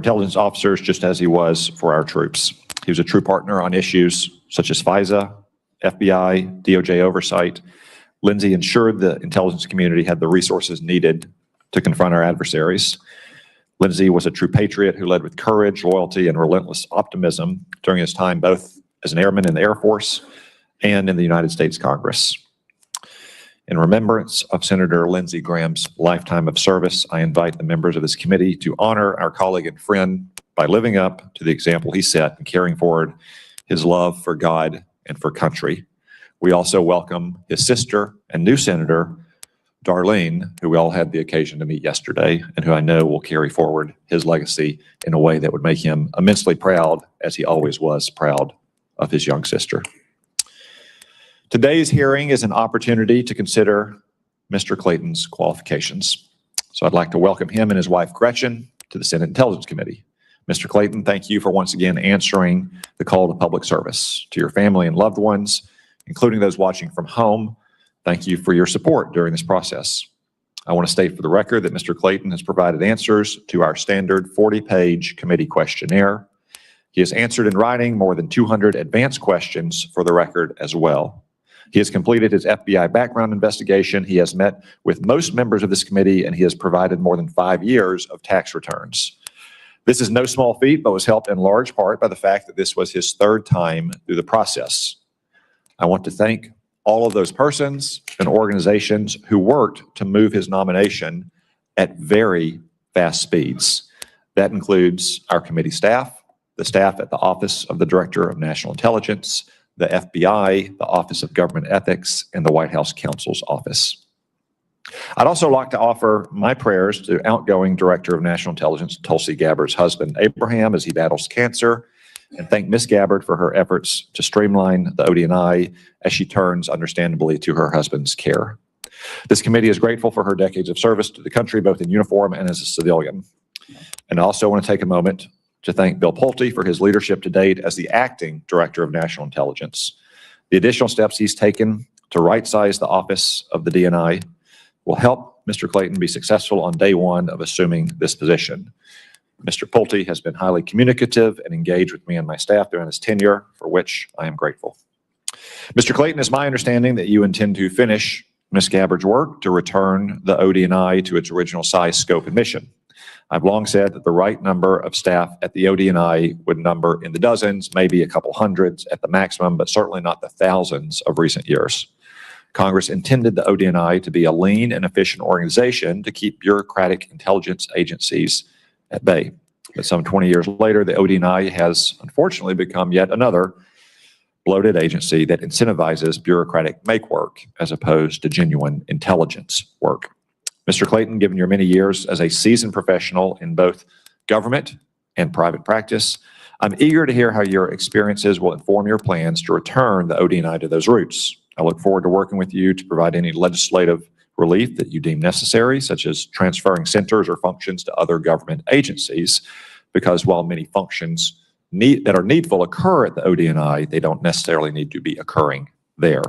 intelligence officers just as he was for our troops. He was a true partner on issues such as FISA, FBI, DOJ oversight. Lindsay ensured the intelligence community had the resources needed to confront our adversaries. Lindsay was a true patriot who led with courage, loyalty, and relentless optimism during his time both as an airman in the Air Force and in the United States Congress. In remembrance of Senator Lindsey Graham's lifetime of service, I invite the members of this committee to honor our colleague and friend by living up to the example he set and carrying forward his love for God and for country. We also welcome his sister and new senator, Darlene, who we all had the occasion to meet yesterday, and who I know will carry forward his legacy in a way that would make him immensely proud, as he always was proud of his young sister. Today's hearing is an opportunity to consider Mr. Clayton's qualifications. So I'd like to welcome him and his wife, Gretchen, to the Senate Intelligence Committee. Mr. Clayton, thank you for once again answering the call to public service. To your family and loved ones, including those watching from home, thank you for your support during this process. I want to state for the record that Mr. Clayton has provided answers to our standard 40-page committee questionnaire. He has answered in writing more than 200 advanced questions for the record as well. He has completed his FBI background investigation. He has met with most members of this committee, and he has provided more than 5 years of tax returns. This is no small feat, but was helped in large part by the fact that this was his third time through the process. I want to thank all of those persons and organizations who worked to move his nomination at very fast speeds. That includes our committee staff, the staff at the Office of the Director of National Intelligence, the FBI, the Office of Government Ethics, and the White House Counsel's Office. I'd also like to offer my prayers to outgoing Director of National Intelligence, Tulsi Gabbard's husband, Abraham, as he battles cancer, and thank Ms. Gabbard for her efforts to streamline the ODNI as she turns, understandably, to her husband's care. This committee is grateful for her decades of service to the country, both in uniform and as a civilian. And I also want to take a moment to thank Bill Pulte for his leadership to date as the acting Director of National Intelligence. The additional steps he's taken to right-size the office of the DNI will help Mr. Clayton be successful on day one of assuming this position. Mr. Pulte has been highly communicative and engaged with me and my staff during his tenure, for which I am grateful. Mr. Clayton, it's my understanding that you intend to finish Ms. Gabbard's work to return the ODNI to its original size, scope, and mission. I've long said that the right number of staff at the ODNI would number in the dozens, maybe a couple hundreds at the maximum, but certainly not the thousands of recent years. Congress intended the ODNI to be a lean and efficient organization to keep bureaucratic intelligence agencies at bay. But some 20 years later, the ODNI has unfortunately become yet another bloated agency that incentivizes bureaucratic make work as opposed to genuine intelligence work. Mr. Clayton, given your many years as a seasoned professional in both government and private practice, I'm eager to hear how your experiences will inform your plans to return the ODNI to those roots. I look forward to working with you to provide any legislative relief that you deem necessary, such as transferring centers or functions to other government agencies, because while many functions that are needful occur at the ODNI, they don't necessarily need to be occurring there.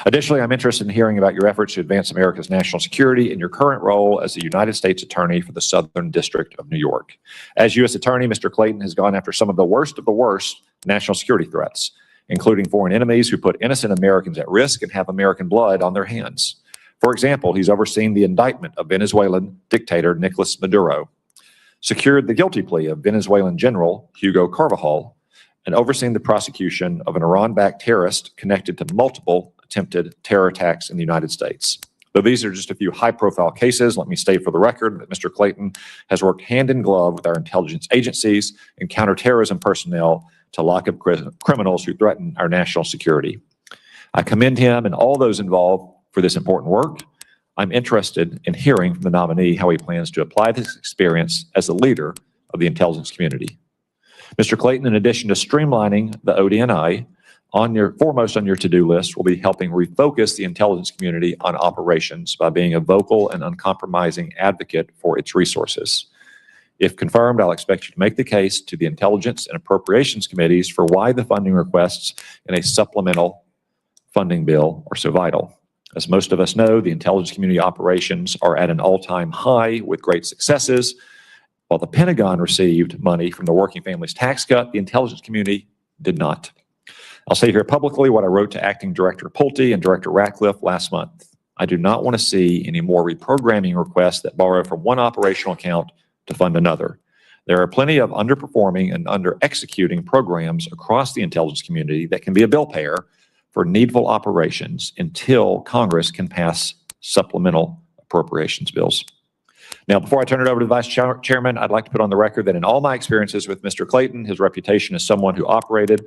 Additionally, I'm interested in hearing about your efforts to advance America's national security in your current role as the United States Attorney for the Southern District of New York. As U.S. Attorney, Mr. Clayton has gone after some of the worst national security threats, including foreign enemies who put innocent Americans at risk and have American blood on their hands. For example, he's overseen the indictment of Venezuelan dictator Nicolas Maduro, secured the guilty plea of Venezuelan General Hugo Carvajal, and overseen the prosecution of an Iran-backed terrorist connected to multiple attempted terror attacks in the United States. Though these are just a few high-profile cases, let me state for the record that Mr. Clayton has worked hand in glove with our intelligence agencies and counterterrorism personnel to lock up criminals who threaten our national security. I commend him and all those involved for this important work. I'm interested in hearing from the nominee how he plans to apply this experience as the leader of the intelligence community. Mr. Clayton, in addition to streamlining the ODNI, foremost on your to-do list will be helping refocus the intelligence community on operations by being a vocal and uncompromising advocate for its resources. If confirmed, I'll expect you to make the case to the Intelligence and Appropriations Committees for why the funding requests in a supplemental funding bill are so vital. As most of us know, the intelligence community operations are at an all-time high with great successes, While the Pentagon received money from the Working Families Tax Cut, the intelligence community did not. I'll say here publicly what I wrote to Acting Director Pulte and Director Ratcliffe last month. I do not want to see any more reprogramming requests that borrow from one operational account to fund another. There are plenty of underperforming and under-executing programs across the intelligence community that can be a bill payer for needful operations until Congress can pass supplemental appropriations bills. Now, before I turn it over to the Vice Chairman, I'd like to put on the record that in all my experiences with Mr. Clayton, his reputation as someone who operated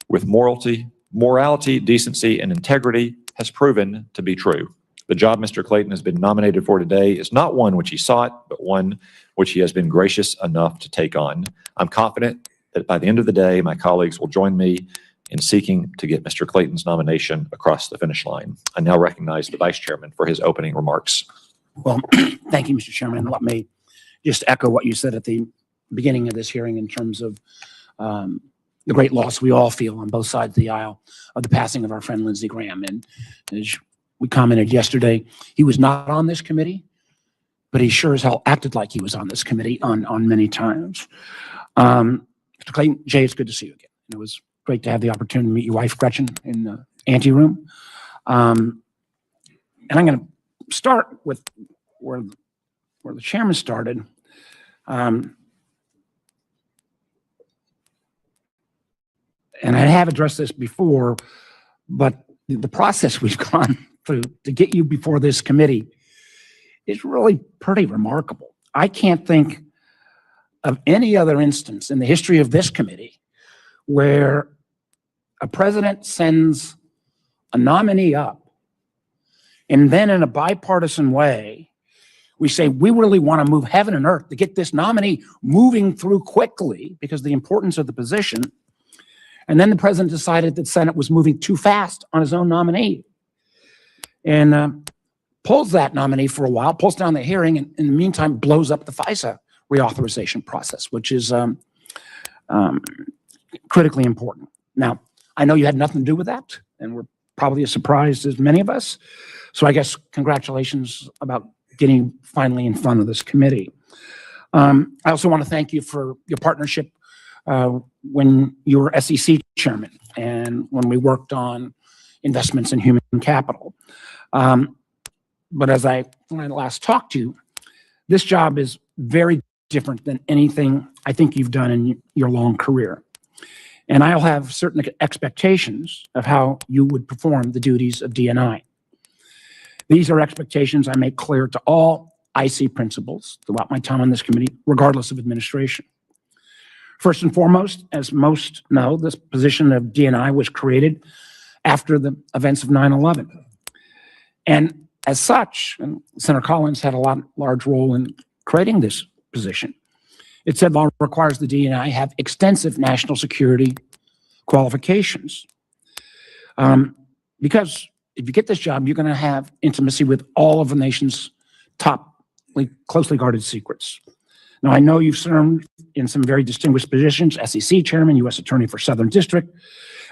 with morality, decency, and integrity has proven to be true. The job Mr. Clayton has been nominated for today is not one which he sought, but one which he has been gracious enough to take on. I'm confident that by the end of the day, my colleagues will join me in seeking to get Mr. Clayton's nomination across the finish line. I now recognize the Vice Chairman for his opening remarks. Well, thank you, Mr. Chairman. And let me just echo what you said at the beginning of this hearing in terms of the great loss we all feel on both sides of the aisle of the passing of our friend Lindsey Graham. And as we commented yesterday, he was not on this committee, but he sure as hell acted like he was on this committee on many times. Mr. Clayton, Jay, it's good to see you again. It was great to have the opportunity to meet your wife, Gretchen, in the anteroom. And I'm going to start with where the chairman started. And I have addressed this before, but the process we've gone through to get you before this committee is really pretty remarkable. I can't think of any other instance in the history of this committee where a president sends a nominee up, and then in a bipartisan way, we say, we really want to move heaven and earth to get this nominee moving through quickly because of the importance of the position. And then the president decided that the Senate was moving too fast on his own nominee and pulls that nominee for a while, pulls down the hearing, and in the meantime blows up the FISA reauthorization process, which is critically important. Now, I know you had nothing to do with that, and we're probably as surprised as many of us. So I guess congratulations about getting finally in front of this committee. I also want to thank you for your partnership when you were SEC chairman and when we worked on investments in human capital. But when I last talked to you, this job is very different than anything I think you've done in your long career. And I'll have certain expectations of how you would perform the duties of DNI. These are expectations I make clear to all IC principals throughout my time on this committee, regardless of administration. First and foremost, as most know, this position of DNI was created after the events of 9/11. And as such, and Senator Collins had a large role in creating this position, it said law requires the DNI have extensive national security qualifications. Because if you get this job, you're going to have intimacy with all of the nation's top closely guarded secrets. Now, I know you've served in some very distinguished positions, SEC chairman, U.S. attorney for Southern District.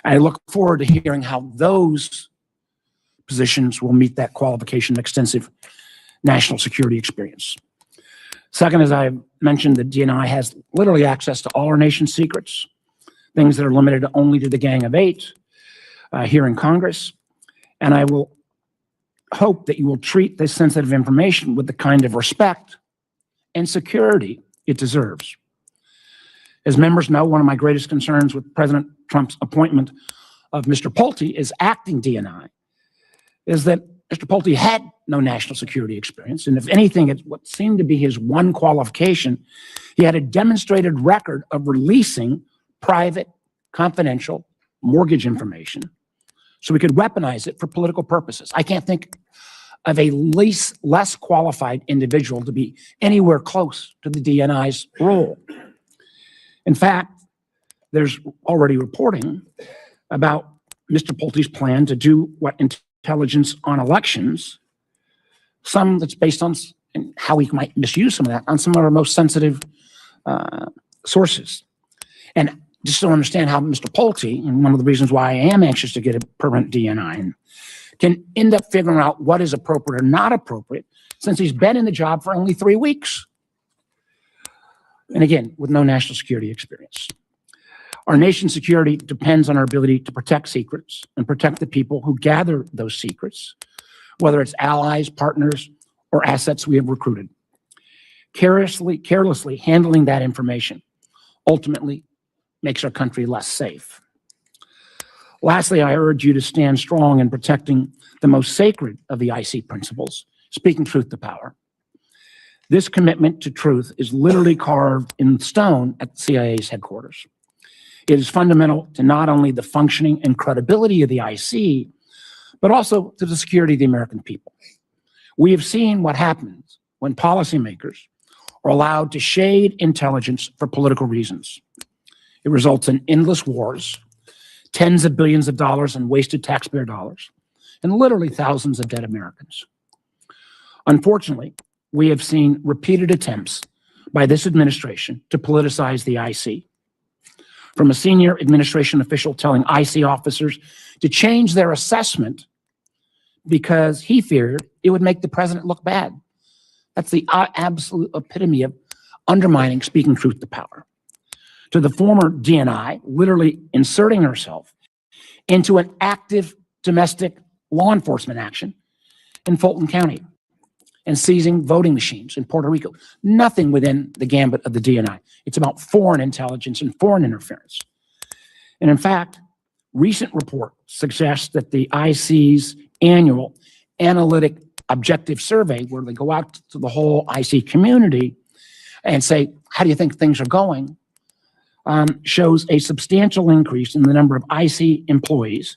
I look forward to hearing how those positions will meet that qualification of extensive national security experience. Second, as I mentioned, the DNI has literally access to all our nation's secrets, things that are limited only to the Gang of Eight here in Congress. And I will hope that you will treat this sensitive information with the kind of respect and security it deserves. As members know, one of my greatest concerns with President Trump's appointment of Mr. Pulte as acting DNI is that Mr. Pulte had no national security experience. And if anything, it's what seemed to be his one qualification. He had a demonstrated record of releasing private, confidential mortgage information so we could weaponize it for political purposes. I can't think of a less qualified individual to be anywhere close to the DNI's role. In fact, there's already reporting about Mr. Pulte's plan to do what intelligence on elections, some that's based on and how he might misuse some of that on some of our most sensitive sources. And just don't understand how Mr. Pulte, and one of the reasons why I am anxious to get a permanent DNI, can end up figuring out what is appropriate or not appropriate since he's been in the job for only 3 weeks. and again, with no national security experience. Our nation's security depends on our ability to protect secrets and protect the people who gather those secrets, whether it's allies, partners, or assets we have recruited. Carelessly handling that information ultimately makes our country less safe. Lastly, I urge you to stand strong in protecting the most sacred of the IC principles, speaking truth to power. This commitment to truth is literally carved in stone at the CIA's headquarters. It is fundamental to not only the functioning and credibility of the IC, but also to the security of the American people. We have seen what happens when policymakers are allowed to shade intelligence for political reasons. It results in endless wars, tens of billions of dollars in wasted taxpayer dollars, and literally thousands of dead Americans. Unfortunately, we have seen repeated attempts by this administration to politicize the IC. From a senior administration official telling IC officers to change their assessment because he feared it would make the president look bad. That's the absolute epitome of undermining speaking truth to power. To the former DNI literally inserting herself into an active domestic law enforcement action in Fulton County and seizing voting machines in Puerto Rico. Nothing within the gambit of the DNI. It's about foreign intelligence and foreign interference. And in fact, recent report suggests that the IC's annual analytic objective survey, where they go out to the whole IC community and say, how do you think things are going? Shows a substantial increase in the number of IC employees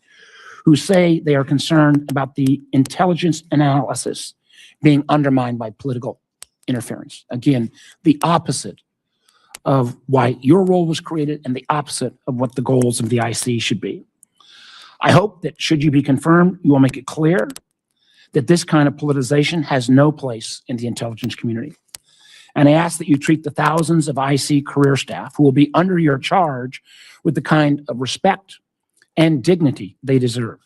who say they are concerned about the intelligence analysis being undermined by political interference. Again, the opposite of why your role was created and the opposite of what the goals of the IC should be. I hope that should you be confirmed, you will make it clear that this kind of politicization has no place in the intelligence community. And I ask that you treat the thousands of IC career staff who will be under your charge with the kind of respect and dignity they deserve.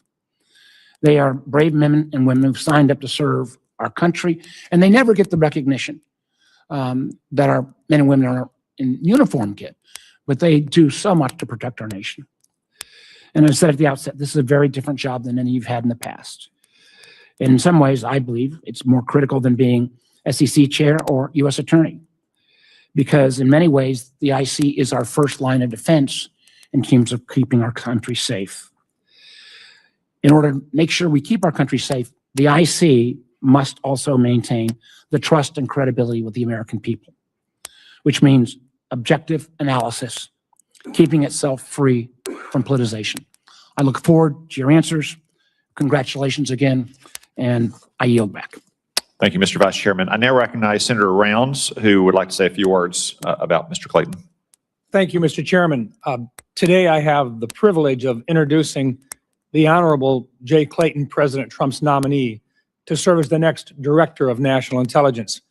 They are brave men and women who've signed up to serve our country, and they never get the recognition that our men and women in uniform get, but they do so much to protect our nation. And as I said at the outset, this is a very different job than any you've had in the past. And in some ways, I believe it's more critical than being SEC chair or U.S. attorney, because in many ways, the IC is our first line of defense in terms of keeping our country safe. In order to make sure we keep our country safe, the IC must also maintain the trust and credibility with the American people, which means objective analysis, keeping itself free from politicization. I look forward to your answers. Congratulations again, and I yield back. Thank you, Mr. Vice Chairman. I now recognize Senator Rounds, who would like to say a few words about Mr. Clayton. Thank you, Mr. Chairman. Today I have the privilege of introducing the Honorable Jay Clayton, President Trump's nominee, to serve as the next Director of National Intelligence.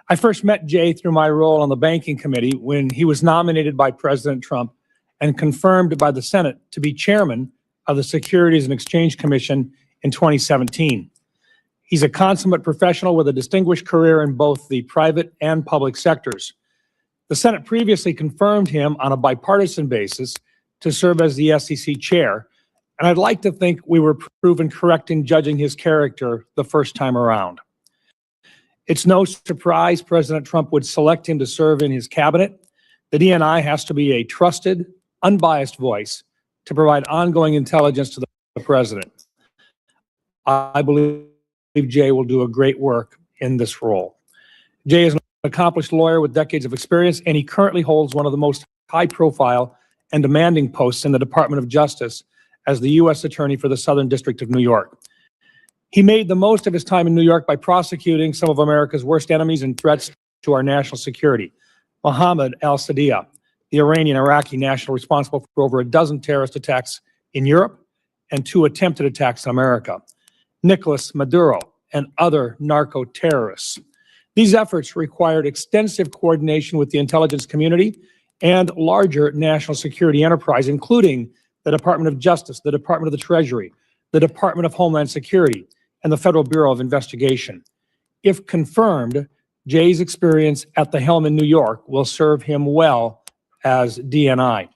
I first met Jay through my role on the Banking Committee when he was nominated by President Trump and confirmed by the Senate to be Chairman of the Securities and Exchange Commission in 2017. He's a consummate professional with a distinguished career in both the private and public sectors. The Senate previously confirmed him on a bipartisan basis to serve as the SEC chair, and I'd like to think we were proven correct in judging his character the first time around. It's no surprise President Trump would select him to serve in his cabinet. The DNI has to be a trusted, unbiased voice to provide ongoing intelligence to the president. I believe Jay will do a great work in this role. Jay is an accomplished lawyer with decades of experience, and he currently holds one of the most high-profile and demanding posts in the Department of Justice as the U.S. Attorney for the Southern District of New York. He made the most of his time in New York by prosecuting some of America's worst enemies and threats to our national security. Mohammed al-Sadiyah, the Iranian-Iraqi national responsible for over a dozen terrorist attacks in Europe and 2 attempted attacks in America. Nicolas Maduro and other narco-terrorists. These efforts required extensive coordination with the intelligence community and larger national security enterprise, including the Department of Justice, the Department of the Treasury, the Department of Homeland Security, and the Federal Bureau of Investigation. If confirmed, Jay's experience at the helm in New York will serve him well as DNI.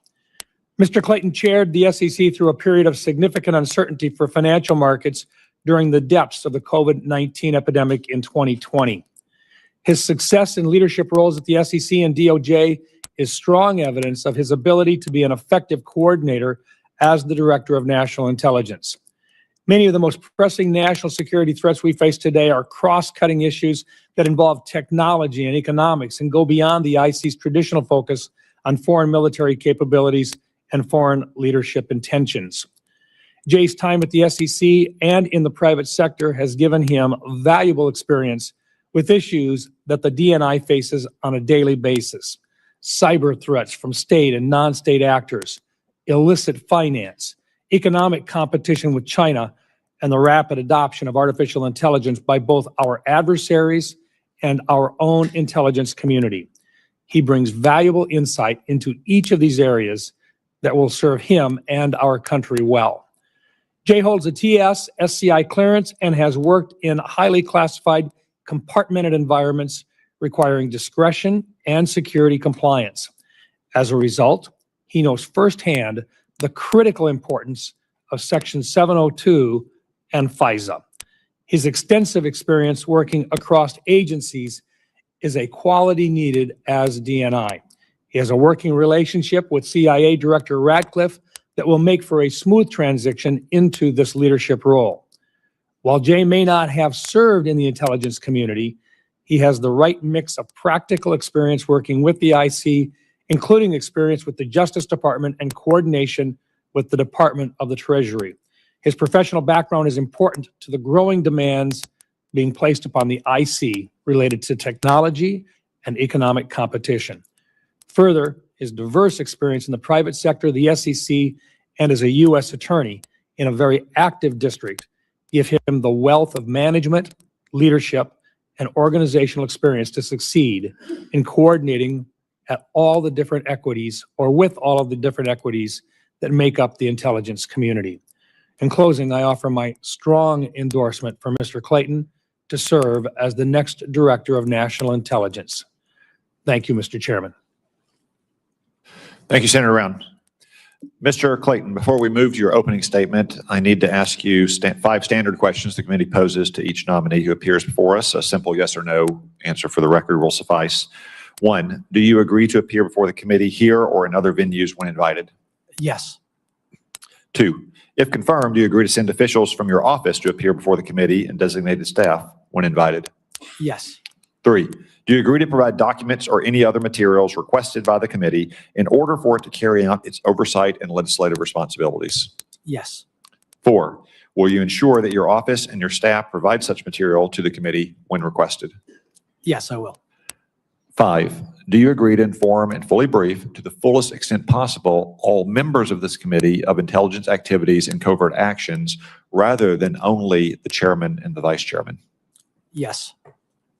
Mr. Clayton chaired the SEC through a period of significant uncertainty for financial markets during the depths of the COVID-19 epidemic in 2020. His success in leadership roles at the SEC and DOJ is strong evidence of his ability to be an effective coordinator as the Director of National Intelligence. Many of the most pressing national security threats we face today are cross-cutting issues that involve technology and economics and go beyond the IC's traditional focus on foreign military capabilities and foreign leadership intentions. Jay's time at the SEC and in the private sector has given him valuable experience with issues that the DNI faces on a daily basis: cyber threats from state and non-state actors, illicit finance, economic competition with China, and the rapid adoption of artificial intelligence by both our adversaries and our own intelligence community. He brings valuable insight into each of these areas that will serve him and our country well. Jay holds a TS, SCI clearance and has worked in highly classified, compartmented environments requiring discretion and security compliance. As a result, he knows firsthand the critical importance of Section 702 and FISA. His extensive experience working across agencies is a quality needed as DNI. He has a working relationship with CIA Director Ratcliffe that will make for a smooth transition into this leadership role. While Jay may not have served in the intelligence community, he has the right mix of practical experience working with the IC, including experience with the Justice Department and coordination with the Department of the Treasury. His professional background is important to the growing demands being placed upon the IC related to technology and economic competition. Further, his diverse experience in the private sector, the SEC, and as a U.S. attorney in a very active district give him the wealth of management, leadership, and organizational experience to succeed in coordinating at all the different equities or with all of the different equities that make up the intelligence community. In closing, I offer my strong endorsement for Mr. Clayton to serve as the next Director of National Intelligence. Thank you, Mr. Chairman. Thank you, Senator Round. Mr. Clayton, before we move to your opening statement, I need to ask you 5 standard questions the committee poses to each nominee who appears before us. A simple yes or no answer for the record will suffice. 1, do you agree to appear before the committee here or in other venues when invited? Yes. 2, if confirmed, do you agree to send officials from your office to appear before the committee and designated staff when invited? Yes. 3, do you agree to provide documents or any other materials requested by the committee in order for it to carry out its oversight and legislative responsibilities? Yes. 4, will you ensure that your office and your staff provide such material to the committee when requested? Yes, I will. 5, do you agree to inform and fully brief to the fullest extent possible all members of this committee of intelligence activities and covert actions rather than only the chairman and the vice chairman? Yes.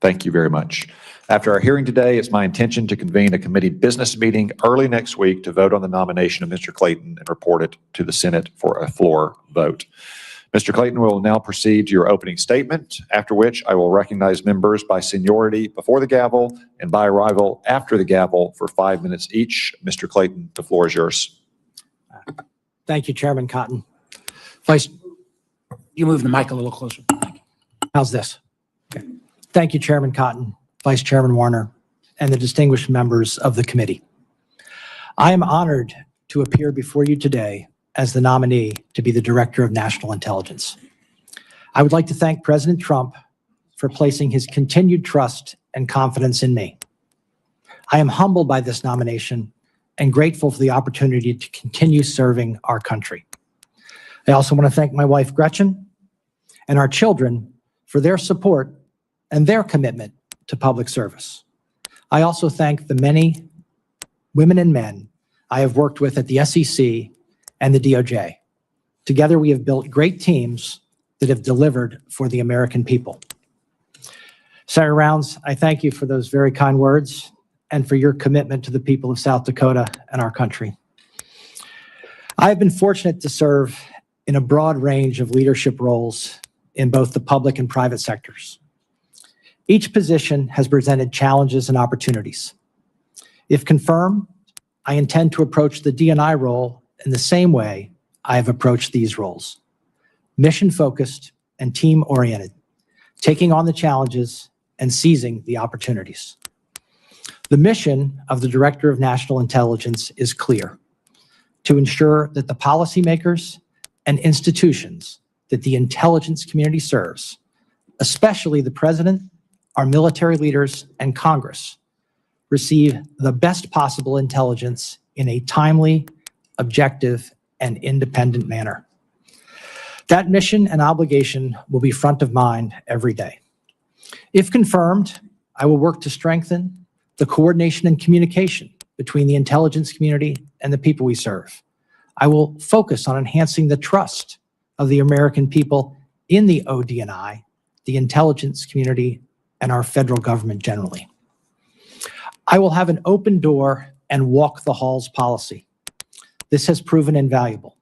Thank you very much. After our hearing today, it's my intention to convene a committee business meeting early next week to vote on the nomination of Mr. Clayton and report it to the Senate for a floor vote. Mr. Clayton will now proceed to your opening statement, after which I will recognize members by seniority before the gavel and by arrival after the gavel for 5 minutes each. Mr. Clayton, the floor is yours. Thank you, Chairman Cotton. You move the mic a little closer. How's this? Okay. Thank you, Chairman Cotton, Vice Chairman Warner, and the distinguished members of the committee. I am honored to appear before you today as the nominee to be the Director of National Intelligence. I would like to thank President Trump for placing his continued trust and confidence in me. I am humbled by this nomination and grateful for the opportunity to continue serving our country. I also want to thank my wife, Gretchen, and our children for their support and their commitment to public service. I also thank the many women and men I have worked with at the SEC and the DOJ. Together, we have built great teams that have delivered for the American people. Senator Rounds, I thank you for those very kind words and for your commitment to the people of South Dakota and our country. I have been fortunate to serve in a broad range of leadership roles in both the public and private sectors. Each position has presented challenges and opportunities. If confirmed, I intend to approach the DNI role in the same way I have approached these roles: mission-focused and team-oriented, taking on the challenges and seizing the opportunities. The mission of the Director of National Intelligence is clear: to ensure that the policymakers and institutions that the intelligence community serves, especially the President, our military leaders, and Congress, receive the best possible intelligence in a timely, objective, and independent manner. That mission and obligation will be front of mind every day. If confirmed, I will work to strengthen the coordination and communication between the intelligence community and the people we serve. I will focus on enhancing the trust of the American people in the ODNI, the intelligence community, and our federal government generally. I will have an open door and walk the halls policy. This has proven invaluable.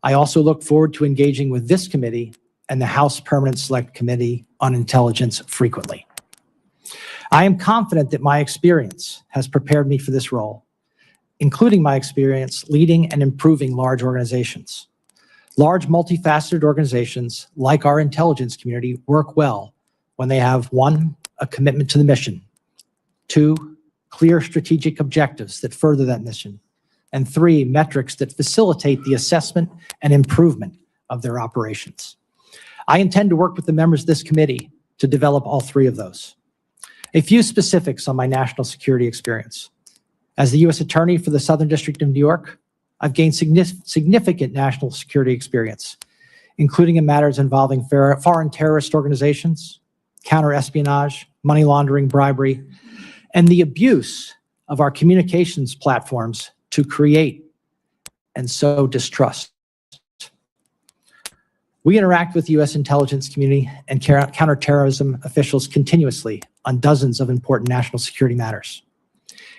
I also look forward to engaging with this committee and the House Permanent Select Committee on Intelligence frequently. I am confident that my experience has prepared me for this role, including my experience leading and improving large organizations. Large, multifaceted organizations like our intelligence community work well when they have 1, a commitment to the mission, 2, clear strategic objectives that further that mission, and 3, metrics that facilitate the assessment and improvement of their operations. I intend to work with the members of this committee to develop all 3 of those. A few specifics on my national security experience. As the U.S. Attorney for the Southern District of New York, I've gained significant national security experience, including in matters involving foreign terrorist organizations, counter-espionage, money laundering, bribery, and the abuse of our communications platforms to create and sow distrust. We interact with the U.S. intelligence community and counterterrorism officials continuously on dozens of important national security matters.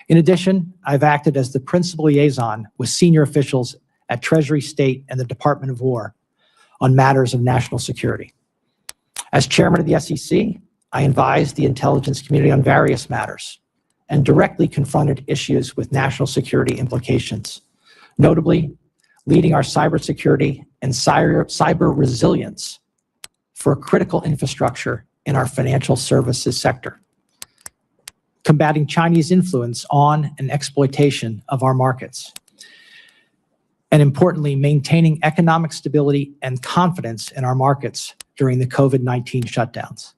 In addition, I've acted as the principal liaison with senior officials at Treasury, State, and the Department of War on matters of national security. As chairman of the SEC, I advised the intelligence community on various matters and directly confronted issues with national security implications, notably leading our cybersecurity and cyber resilience for critical infrastructure in our financial services sector, combating Chinese influence on and exploitation of our markets, and importantly, maintaining economic stability and confidence in our markets during the COVID-19 shutdowns.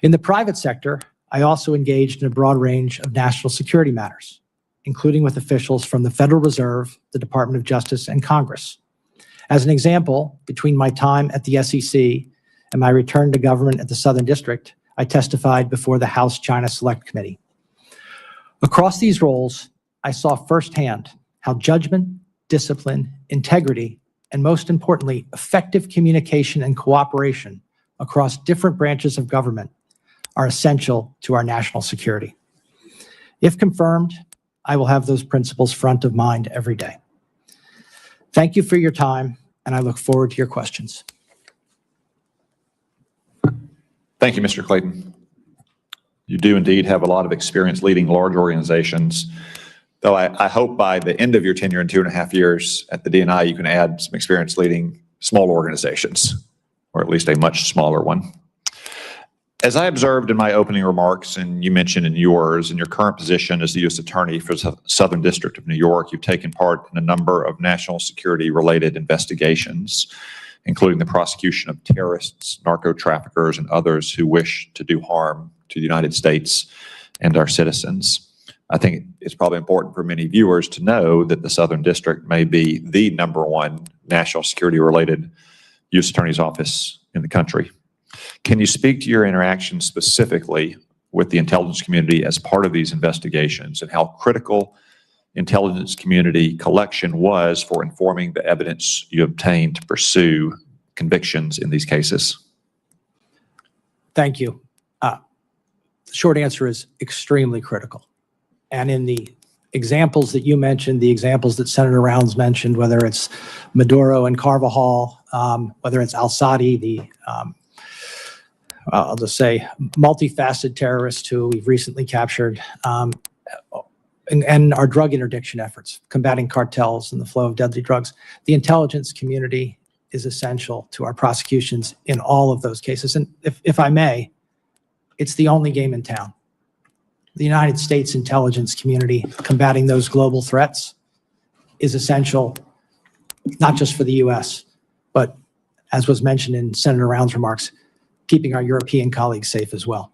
In the private sector, I also engaged in a broad range of national security matters, including with officials from the Federal Reserve, the Department of Justice, and Congress. As an example, between my time at the SEC and my return to government at the Southern District, I testified before the House China Select Committee. Across these roles, I saw firsthand how judgment, discipline, integrity, and most importantly, effective communication and cooperation across different branches of government are essential to our national security. If confirmed, I will have those principles front of mind every day. Thank you for your time, and I look forward to your questions. Thank you, Mr. Clayton. You do indeed have a lot of experience leading large organizations, though I hope by the end of your tenure in 2.5 years at the DNI, you can add some experience leading small organizations, or at least a much smaller one. As I observed in my opening remarks, and you mentioned in yours, in your current position as the U.S. Attorney for the Southern District of New York, you've taken part in a number of national security-related investigations, including the prosecution of terrorists, narco-traffickers, and others who wish to do harm to the United States and our citizens. I think it's probably important for many viewers to know that the Southern District may be the #1 national security-related U.S. Attorney's office in the country. Can you speak to your interaction specifically with the intelligence community as part of these investigations and how critical intelligence community collection was for informing the evidence you obtained to pursue convictions in these cases? Thank you. The short answer is extremely critical. And in the examples that you mentioned, the examples that Senator Rounds mentioned, whether it's Maduro and Carvajal, whether it's al-Sadi, the I'll just say, multifaceted terrorist who we've recently captured, and our drug interdiction efforts, combating cartels and the flow of deadly drugs. The intelligence community is essential to our prosecutions in all of those cases. And if I may, it's the only game in town. The United States intelligence community combating those global threats is essential, not just for the U.S., but as was mentioned in Senator Round's remarks, keeping our European colleagues safe as well.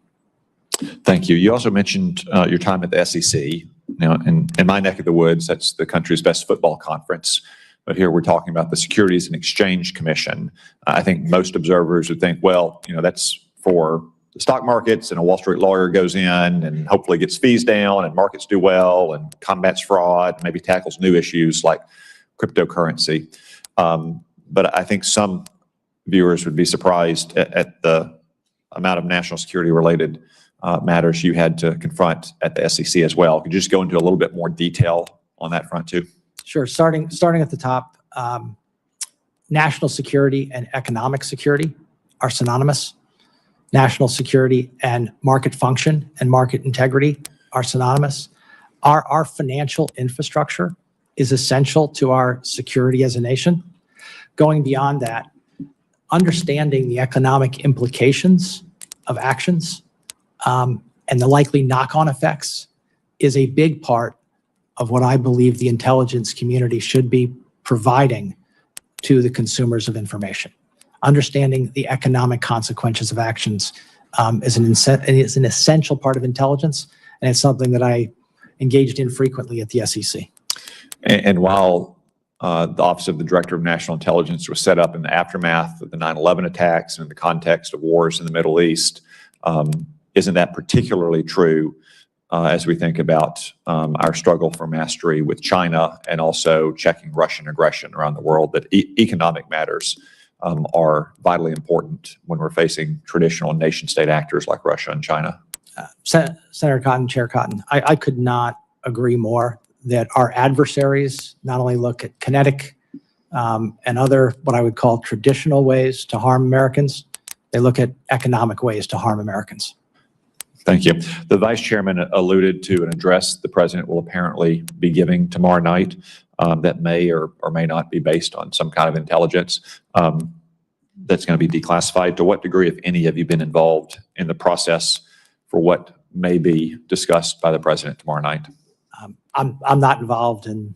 Thank you. You also mentioned your time at the SEC. Now, in my neck of the woods, that's the country's best football conference. But here we're talking about the Securities and Exchange Commission. I think most observers would think, well, that's for the stock markets, and a Wall Street lawyer goes in and hopefully gets fees down and markets do well and combats fraud, maybe tackles new issues like cryptocurrency. But I think some viewers would be surprised at the amount of national security related matters you had to confront at the SEC as well. Could you just go into a little bit more detail on that front too? Sure. Starting at the top, national security and economic security are synonymous. National security and market function and market integrity are synonymous. Our financial infrastructure is essential to our security as a nation. Going beyond that, understanding the economic implications of actions and the likely knock-on effects is a big part of what I believe the intelligence community should be providing to the consumers of information. Understanding the economic consequences of actions is an essential part of intelligence, and it's something that I engaged in frequently at the SEC. And while the Office of the Director of National Intelligence was set up in the aftermath of the 9/11 attacks and in the context of wars in the Middle East, isn't that particularly true as we think about our struggle for mastery with China and also checking Russian aggression around the world, that economic matters are vitally important when we're facing traditional nation-state actors like Russia and China? Senator Cotton, Chair Cotton, I could not agree more that our adversaries not only look at kinetic and other what I would call traditional ways to harm Americans, they look at economic ways to harm Americans. Thank you. The Vice Chairman alluded to an address the President will apparently be giving tomorrow night that may or may not be based on some kind of intelligence that's going to be declassified. To what degree, if any, have you been involved in the process for what may be discussed by the President tomorrow night? I'm not involved in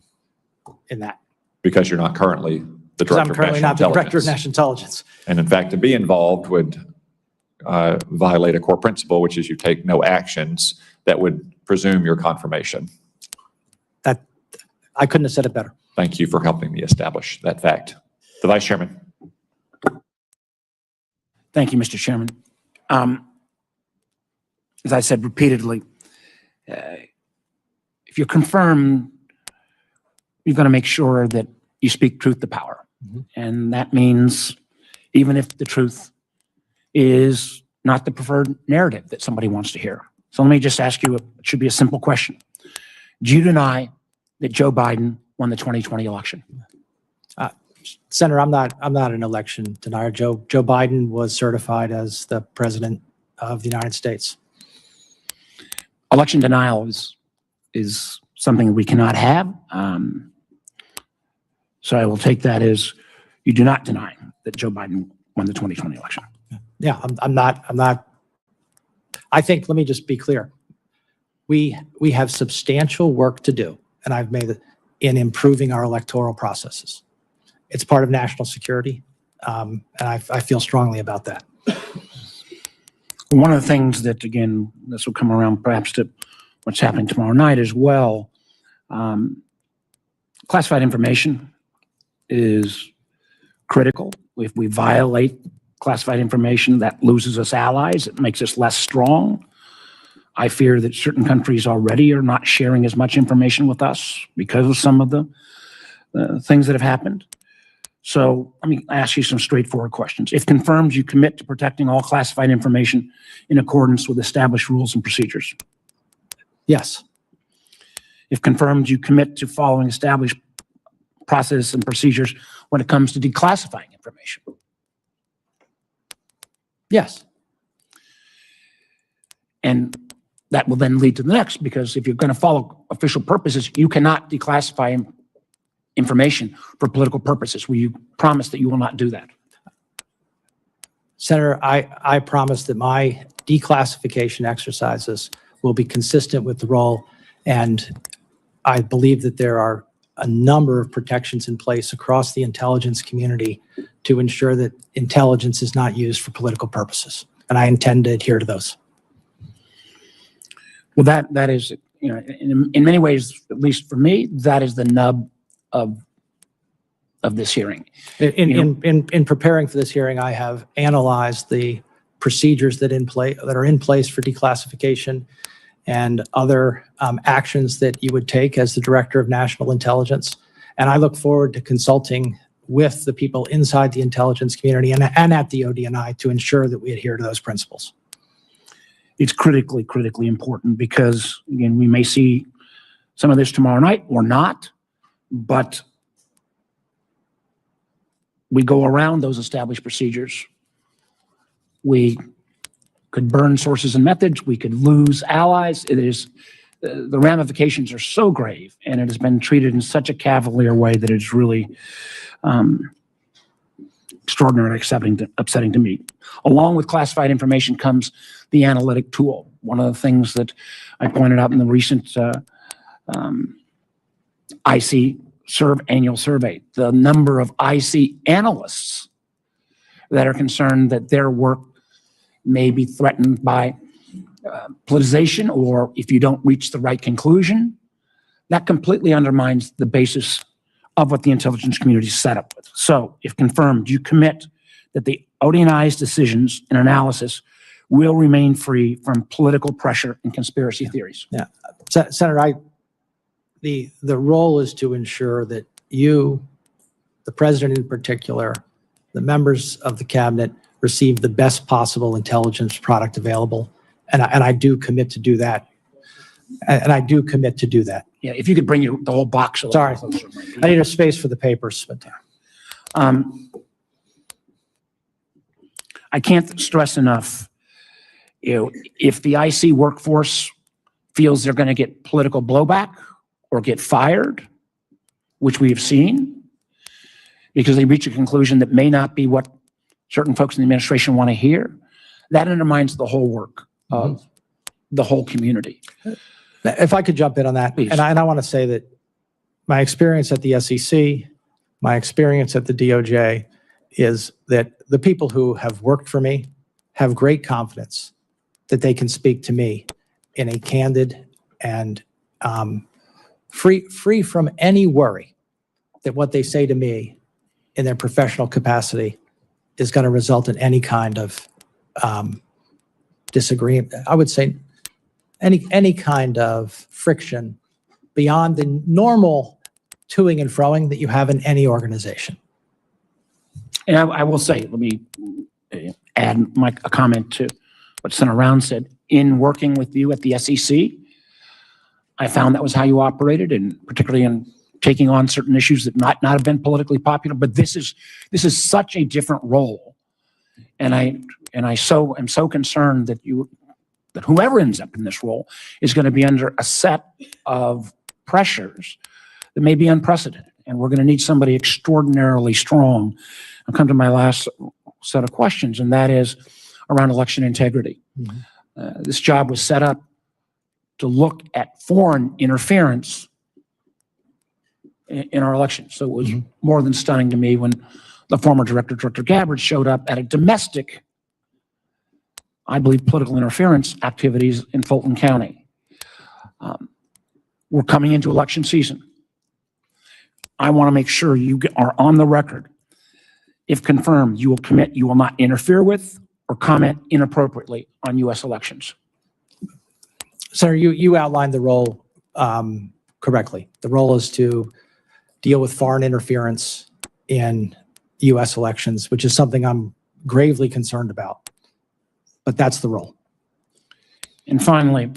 that. Because you're not currently the Director of National Intelligence. I'm currently not the Director of National Intelligence. And in fact, to be involved would violate a core principle, which is you take no actions that would presume your confirmation. That I couldn't have said it better. Thank you for helping me establish that fact. The Vice Chairman. Thank you, Mr. Chairman. As I said repeatedly, if you're confirmed, you're going to make sure that you speak truth to power. Mm-hmm. And that means even if the truth is not the preferred narrative that somebody wants to hear. So let me just ask you, it should be a simple question. Do you deny that Joe Biden won the 2020 election? Senator, I'm not an election denier. Joe Biden was certified as the President of the United States. Election denial is something we cannot have. So I will take that as you do not deny that Joe Biden won the 2020 election. Yeah, I'm not. I think, let me just be clear. We have substantial work to do, and I've made it in improving our electoral processes. It's part of national security, and I feel strongly about that. One of the things that, again, this will come around perhaps to what's happening tomorrow night as well. Classified information is critical. If we violate classified information, that loses us allies. It makes us less strong. I fear that certain countries already are not sharing as much information with us because of some of the things that have happened. So let me ask you some straightforward questions. If confirmed, you commit to protecting all classified information in accordance with established rules and procedures? Yes. If confirmed, you commit to following established process and procedures when it comes to declassifying information? Yes. And that will then lead to the next, because if you're going to follow official purposes, you cannot declassify information for political purposes. Will you promise that you will not do that? Senator, I promise that my declassification exercises will be consistent with the role, and I believe that there are a number of protections in place across the intelligence community to ensure that intelligence is not used for political purposes, and I intend to adhere to those. Well, that is, in many ways, at least for me, that is the nub of this hearing. In preparing for this hearing, I have analyzed the procedures that are in place for declassification and other actions that you would take as the Director of National Intelligence. And I look forward to consulting with the people inside the intelligence community and at the ODNI to ensure that we adhere to those principles. It's critically important because, again, we may see some of this tomorrow night or not, but we go around those established procedures. We could burn sources and methods. We could lose allies. The ramifications are so grave, and it has been treated in such a cavalier way that it's really extraordinarily upsetting to me. Along with classified information comes the analytic tool. One of the things that I pointed out in the recent IC annual survey, the number of IC analysts that are concerned that their work may be threatened by politicization, or if you don't reach the right conclusion, that completely undermines the basis of what the intelligence community is set up with. So, if confirmed, you commit that the ODNI's decisions and analysis will remain free from political pressure and conspiracy theories. Yeah, Senator, the role is to ensure that you, the President in particular, the members of the cabinet receive the best possible intelligence product available. And I do commit to do that. And I do commit to do that. Yeah, if you could bring the whole box. Sorry, I need a space for the papers. But I can't stress enough, if the IC workforce feels they're going to get political blowback or get fired, which we have seen, because they reach a conclusion that may not be what certain folks in the administration want to hear, that undermines the whole work of the whole community. If I could jump in on that, Please. and I want to say that my experience at the SEC, my experience at the DOJ, is that the people who have worked for me have great confidence that they can speak to me in a candid and free from any worry that what they say to me in their professional capacity is going to result in any kind of disagreement. I would say any kind of friction beyond the normal toing and froing that you have in any organization. And I will say, let me add a comment to what Senator Round said. In working with you at the SEC, I found that was how you operated, and particularly in taking on certain issues that might not have been politically popular. But this is such a different role, and I'm so concerned that whoever ends up in this role is going to be under a set of pressures that may be unprecedented, and we're going to need somebody extraordinarily strong. I'll come to my last set of questions, and that is around election integrity. This job was set up to look at foreign interference in our elections. So it was more than stunning to me when the former director, Director Gabbard, showed up at a domestic, I believe, political interference activities in Fulton County. We're coming into election season. I want to make sure you are on the record. If confirmed, you will commit you will not interfere with or comment inappropriately on U.S. elections. Senator, you outlined the role correctly. The role is to deal with foreign interference in U.S. elections, which is something I'm gravely concerned about. But that's the role. And finally,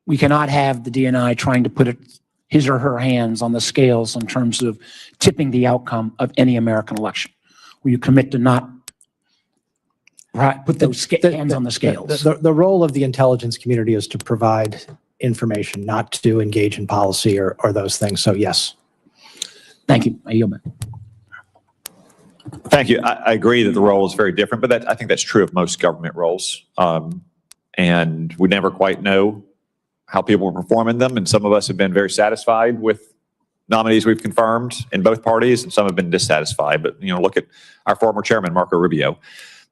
we cannot have the DNI trying to put his or her hands on the scales in terms of tipping the outcome of any American election. Will you commit to not Right, put those hands on the scales. The role of the intelligence community is to provide information, not to engage in policy or those things. So yes. Thank you. I yield back. Thank you. I agree that the role is very different, but I think that's true of most government roles. And we never quite know how people perform in them. And some of us have been very satisfied with nominees we've confirmed in both parties, and some have been dissatisfied. But, look at our former chairman, Marco Rubio.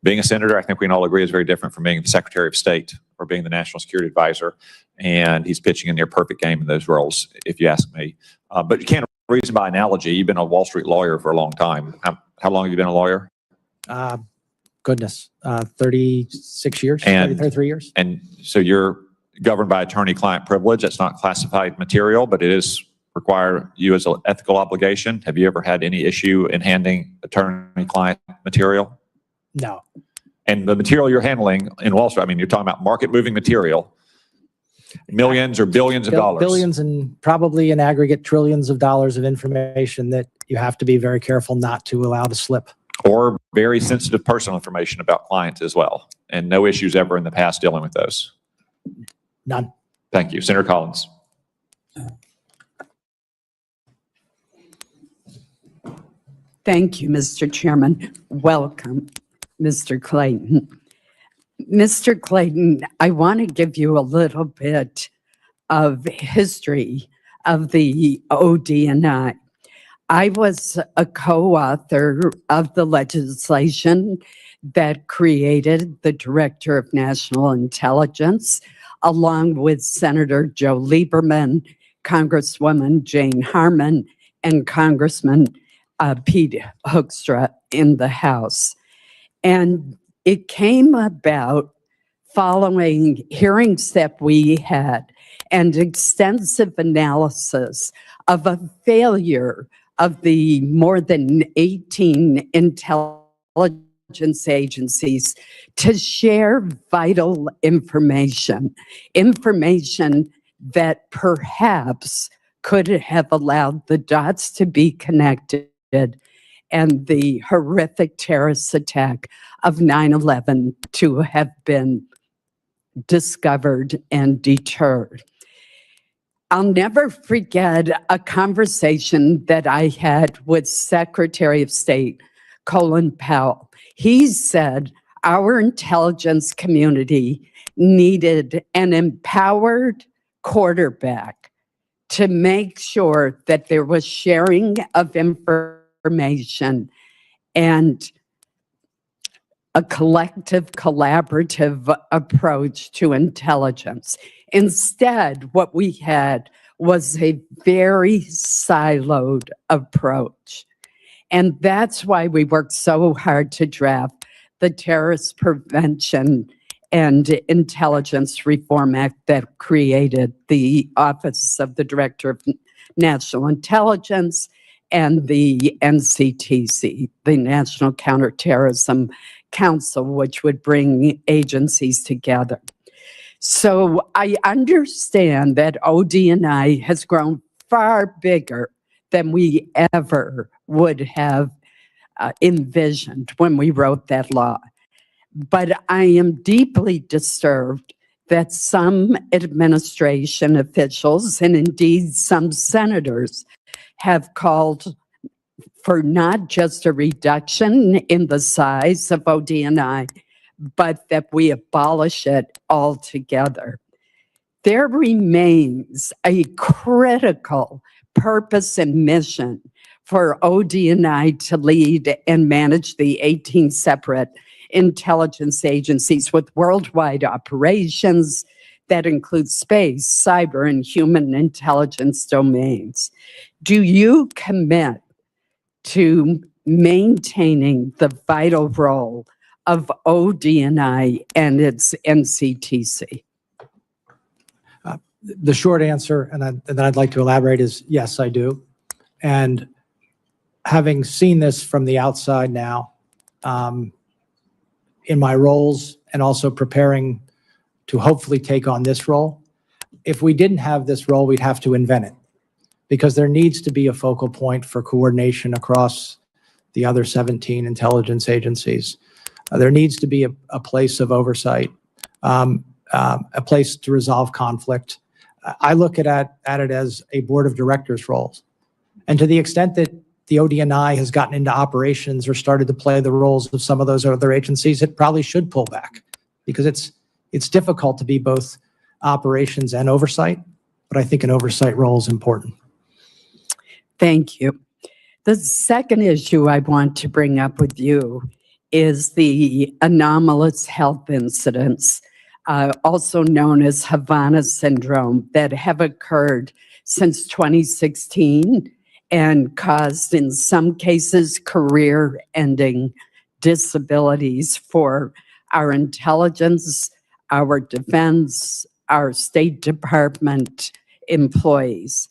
Being a senator, I think we can all agree, is very different from being the Secretary of State or being the National Security Advisor. And he's pitching a near perfect game in those roles, if you ask me. But you can't reason by analogy. You've been a Wall Street lawyer for a long time. How long have you been a lawyer? Goodness, 36 years, And 33 years. And so you're governed by attorney-client privilege. That's not classified material, but it is require you as an ethical obligation. Have you ever had any issue in handling attorney-client material? No. And the material you're handling in Wall Street, I mean, you're talking about market-moving material, millions or billions of dollars. Billions and probably in aggregate trillions of dollars of information that you have to be very careful not to allow to slip. Or very sensitive personal information about clients as well. And no issues ever in the past dealing with those. None. Thank you. Senator Collins. Thank you, Mr. Chairman. Welcome, Mr. Clayton. Mr. Clayton, I want to give you a little bit of history of the ODNI. I was a co-author of the legislation that created the Director of National Intelligence, along with Senator Joe Lieberman, Congresswoman Jane Harman, and Congressman Pete Hoekstra in the House. And it came about following hearings that we had and extensive analysis of a failure of the more than 18 intelligence agencies to share vital information that perhaps could have allowed the dots to be connected and the horrific terrorist attack of 9/11 to have been discovered and deterred. I'll never forget a conversation that I had with Secretary of State Colin Powell. He said our intelligence community needed an empowered quarterback to make sure that there was sharing of information and a collective, collaborative approach to intelligence. Instead, what we had was a very siloed approach. And that's why we worked so hard to draft the Terrorist Prevention and Intelligence Reform Act that created the Office of the Director of National Intelligence and the NCTC, the National Counterterrorism Council, which would bring agencies together. So I understand that ODNI has grown far bigger than we ever would have envisioned when we wrote that law. But I am deeply disturbed that some administration officials and indeed some senators have called for not just a reduction in the size of ODNI, but that we abolish it altogether. There remains a critical purpose and mission for ODNI to lead and manage the 18 separate intelligence agencies with worldwide operations that include space, cyber, and human intelligence domains. Do you commit to maintaining the vital role of ODNI and its NCTC? The short answer, and then I'd like to elaborate, is yes, I do. And having seen this from the outside now, in my roles and also preparing to hopefully take on this role, if we didn't have this role, we'd have to invent it, because there needs to be a focal point for coordination across the other 17 intelligence agencies. There needs to be a place of oversight, a place to resolve conflict. I look at it as a board of directors roles. And to the extent that the ODNI has gotten into operations or started to play the roles of some of those other agencies, it probably should pull back, because it's difficult to be both operations and oversight, but I think an oversight role is important. Thank you. The second issue I want to bring up with you is the anomalous health incidents, also known as Havana syndrome, that have occurred since 2016 and caused, in some cases, career-ending disabilities for our intelligence, our defense, our State Department employees.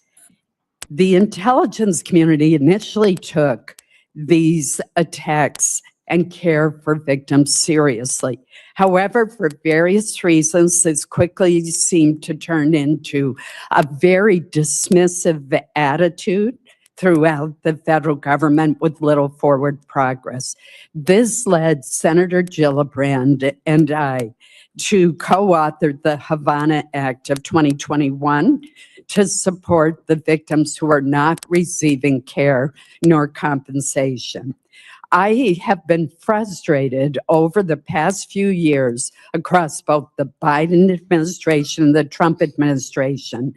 The intelligence community initially took these attacks and care for victims seriously. However, for various reasons, this quickly seemed to turn into a very dismissive attitude throughout the federal government with little forward progress. This led Senator Gillibrand and I to co-author the Havana Act of 2021 to support the victims who are not receiving care nor compensation. I have been frustrated over the past few years across both the Biden administration and the Trump administration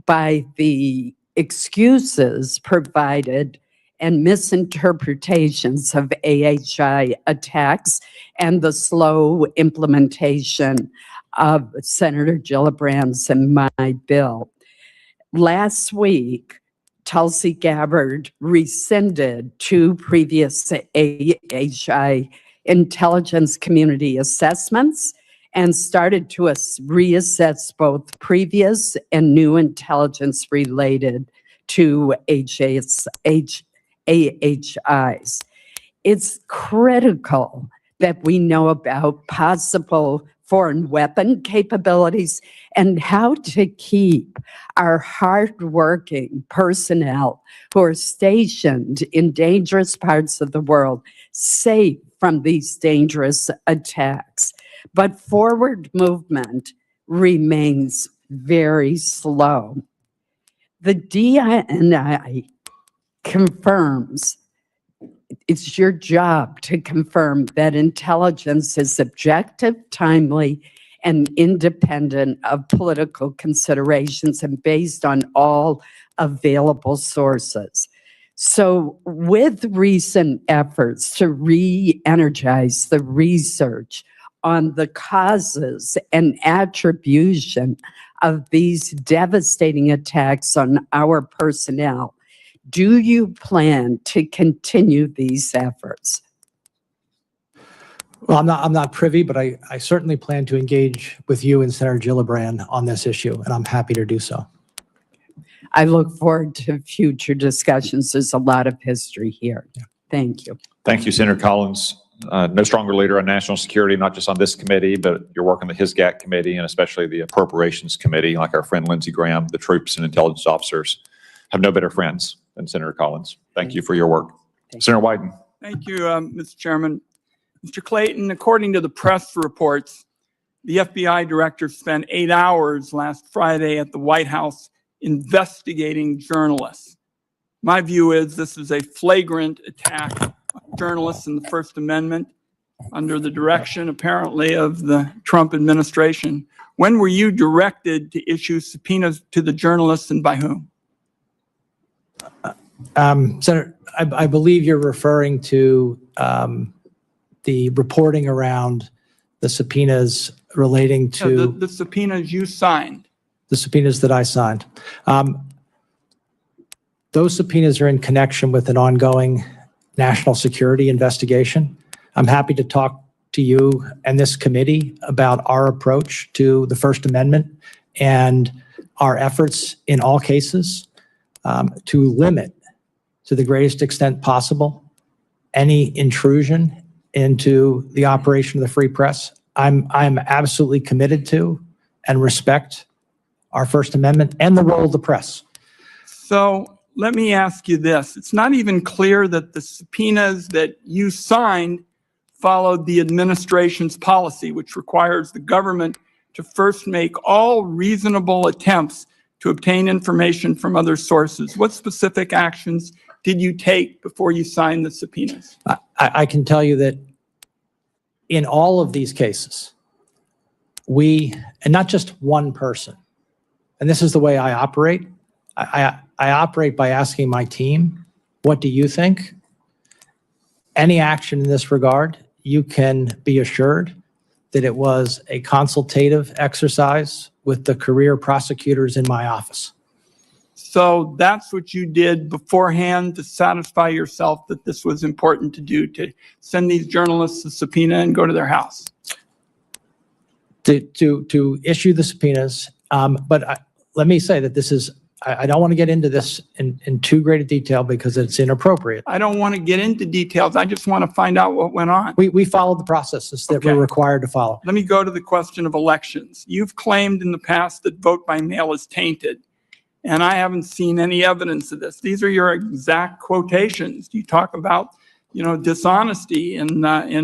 by the excuses provided and misinterpretations of AHI attacks and the slow implementation of Senator Gillibrand's and my bill. Last week, Tulsi Gabbard rescinded 2 previous AHI intelligence community assessments and started to reassess both previous and new intelligence related to AHIs. It's critical that we know about possible foreign weapon capabilities and how to keep our hardworking personnel who are stationed in dangerous parts of the world safe from these dangerous attacks. But forward movement remains very slow. The DNI confirms, it's your job to confirm that intelligence is objective, timely, and independent of political considerations and based on all available sources. So with recent efforts to re-energize the research on the causes and attribution of these devastating attacks on our personnel, do you plan to continue these efforts? Well, I'm not privy, but I certainly plan to engage with you and Senator Gillibrand on this issue, and I'm happy to do so. I look forward to future discussions. There's a lot of history here. Yeah. Thank you. Thank you, Senator Collins. No stronger leader on national security, not just on this committee, but your work on the HISGAC committee and especially the Appropriations Committee, like our friend Lindsey Graham. The troops and intelligence officers have no better friends than Senator Collins. Thank you for your work. Senator Wyden. Thank you, Mr. Chairman. Mr. Clayton, according to the press reports, the FBI director spent 8 hours last Friday at the White House investigating journalists. My view is this is a flagrant attack on journalists in the First Amendment under the direction, apparently, of the Trump administration. When were you directed to issue subpoenas to the journalists and by whom? Senator, I believe you're referring to the reporting around the subpoenas relating to the subpoenas you signed. The subpoenas that I signed. Those subpoenas are in connection with an ongoing national security investigation. I'm happy to talk to you and this committee about our approach to the First Amendment and our efforts in all cases to limit, to the greatest extent possible, any intrusion into the operation of the free press. I'm absolutely committed to and respect our First Amendment and the role of the press. So let me ask you this. It's not even clear that the subpoenas that you signed followed the administration's policy, which requires the government to first make all reasonable attempts to obtain information from other sources. What specific actions did you take before you signed the subpoenas? I can tell you that in all of these cases, and not just one person, and this is the way I operate. I operate by asking my team, what do you think? Any action in this regard, you can be assured that it was a consultative exercise with the career prosecutors in my office. So that's what you did beforehand to satisfy yourself that this was important to do, to send these journalists a subpoena and go to their house. To issue the subpoenas, but let me say that this is, I don't want to get into this in too great a detail because it's inappropriate. I don't want to get into details. I just want to find out what went on. We followed the processes that Okay. we're required to follow. Let me go to the question of elections. You've claimed in the past that vote by mail is tainted, and I haven't seen any evidence of this. These are your exact quotations. You talk about, dishonesty in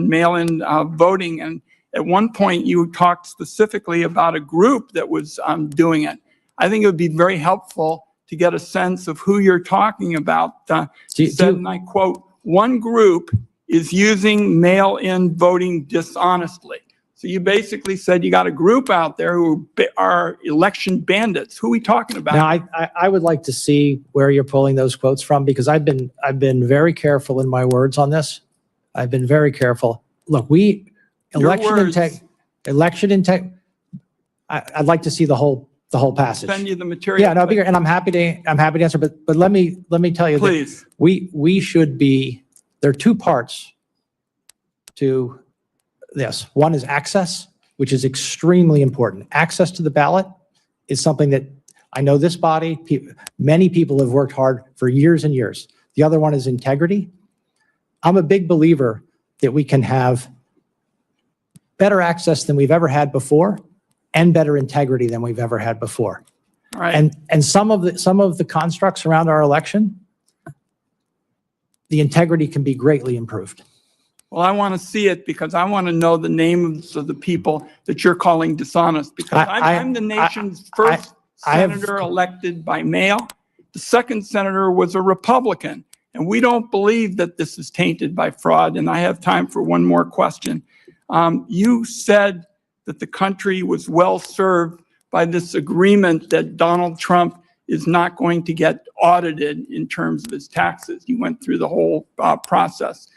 mail-in voting, and at one point you talked specifically about a group that was doing it. I think it would be very helpful to get a sense of who you're talking about. You said, and I quote, "One group is using mail-in voting dishonestly." So you basically said you got a group out there who are election bandits. Who are we talking about? Now, I would like to see where you're pulling those quotes from because I've been very careful in my words on this. I've been very careful. Look, election integrity. I'd like to see the whole passage. Send you the material. Yeah, no, and I'm happy to answer. But let me tell you Please. that we should be. There are two parts to this. One is access, which is extremely important. Access to the ballot is something that I know this body, many people have worked hard for years and years. The other one is integrity. I'm a big believer that we can have better access than we've ever had before and better integrity than we've ever had before. All right. And some of the constructs around our election, the integrity can be greatly improved. Well, I want to see it because I want to know the names of the people that you're calling dishonest, because I'm the nation's first senator elected by mail. The second senator was a Republican, and we don't believe that this is tainted by fraud. And I have time for one more question. You said that the country was well served by this agreement that Donald Trump is not going to get audited in terms of his taxes. You went through the whole process.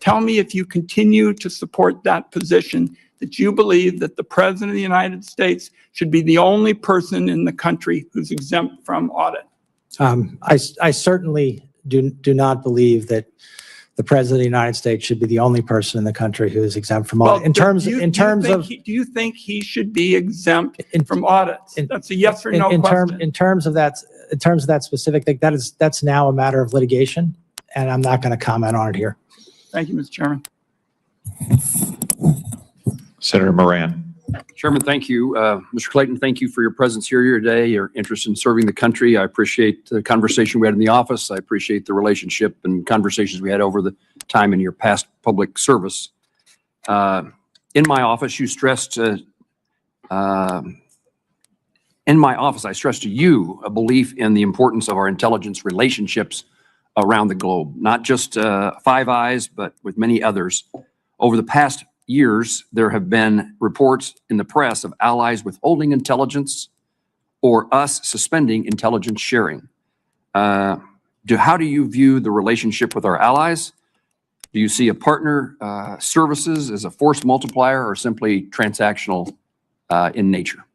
Tell me if you continue to support that position, that you believe that the President of the United States should be the only person in the country who's exempt from audit. I certainly do not believe that the President of the United States should be the only person in the country who is exempt from audit. Do you think he should be exempt from audits? That's a yes or no question. In terms of that specific thing, that's now a matter of litigation, and I'm not going to comment on it here. Thank you, Mr. Chairman. Senator Moran. Chairman, thank you. Mr. Clayton, thank you for your presence here today, your interest in serving the country. I appreciate the conversation we had in the office. I appreciate the relationship and conversations we had over the time in your past public service. In my office, I stressed to you a belief in the importance of our intelligence relationships around the globe, not just Five Eyes, but with many others. Over the past years, there have been reports in the press of allies withholding intelligence or us suspending intelligence sharing. How do you view the relationship with our allies? Do you see a partner services as a force multiplier or simply transactional in nature?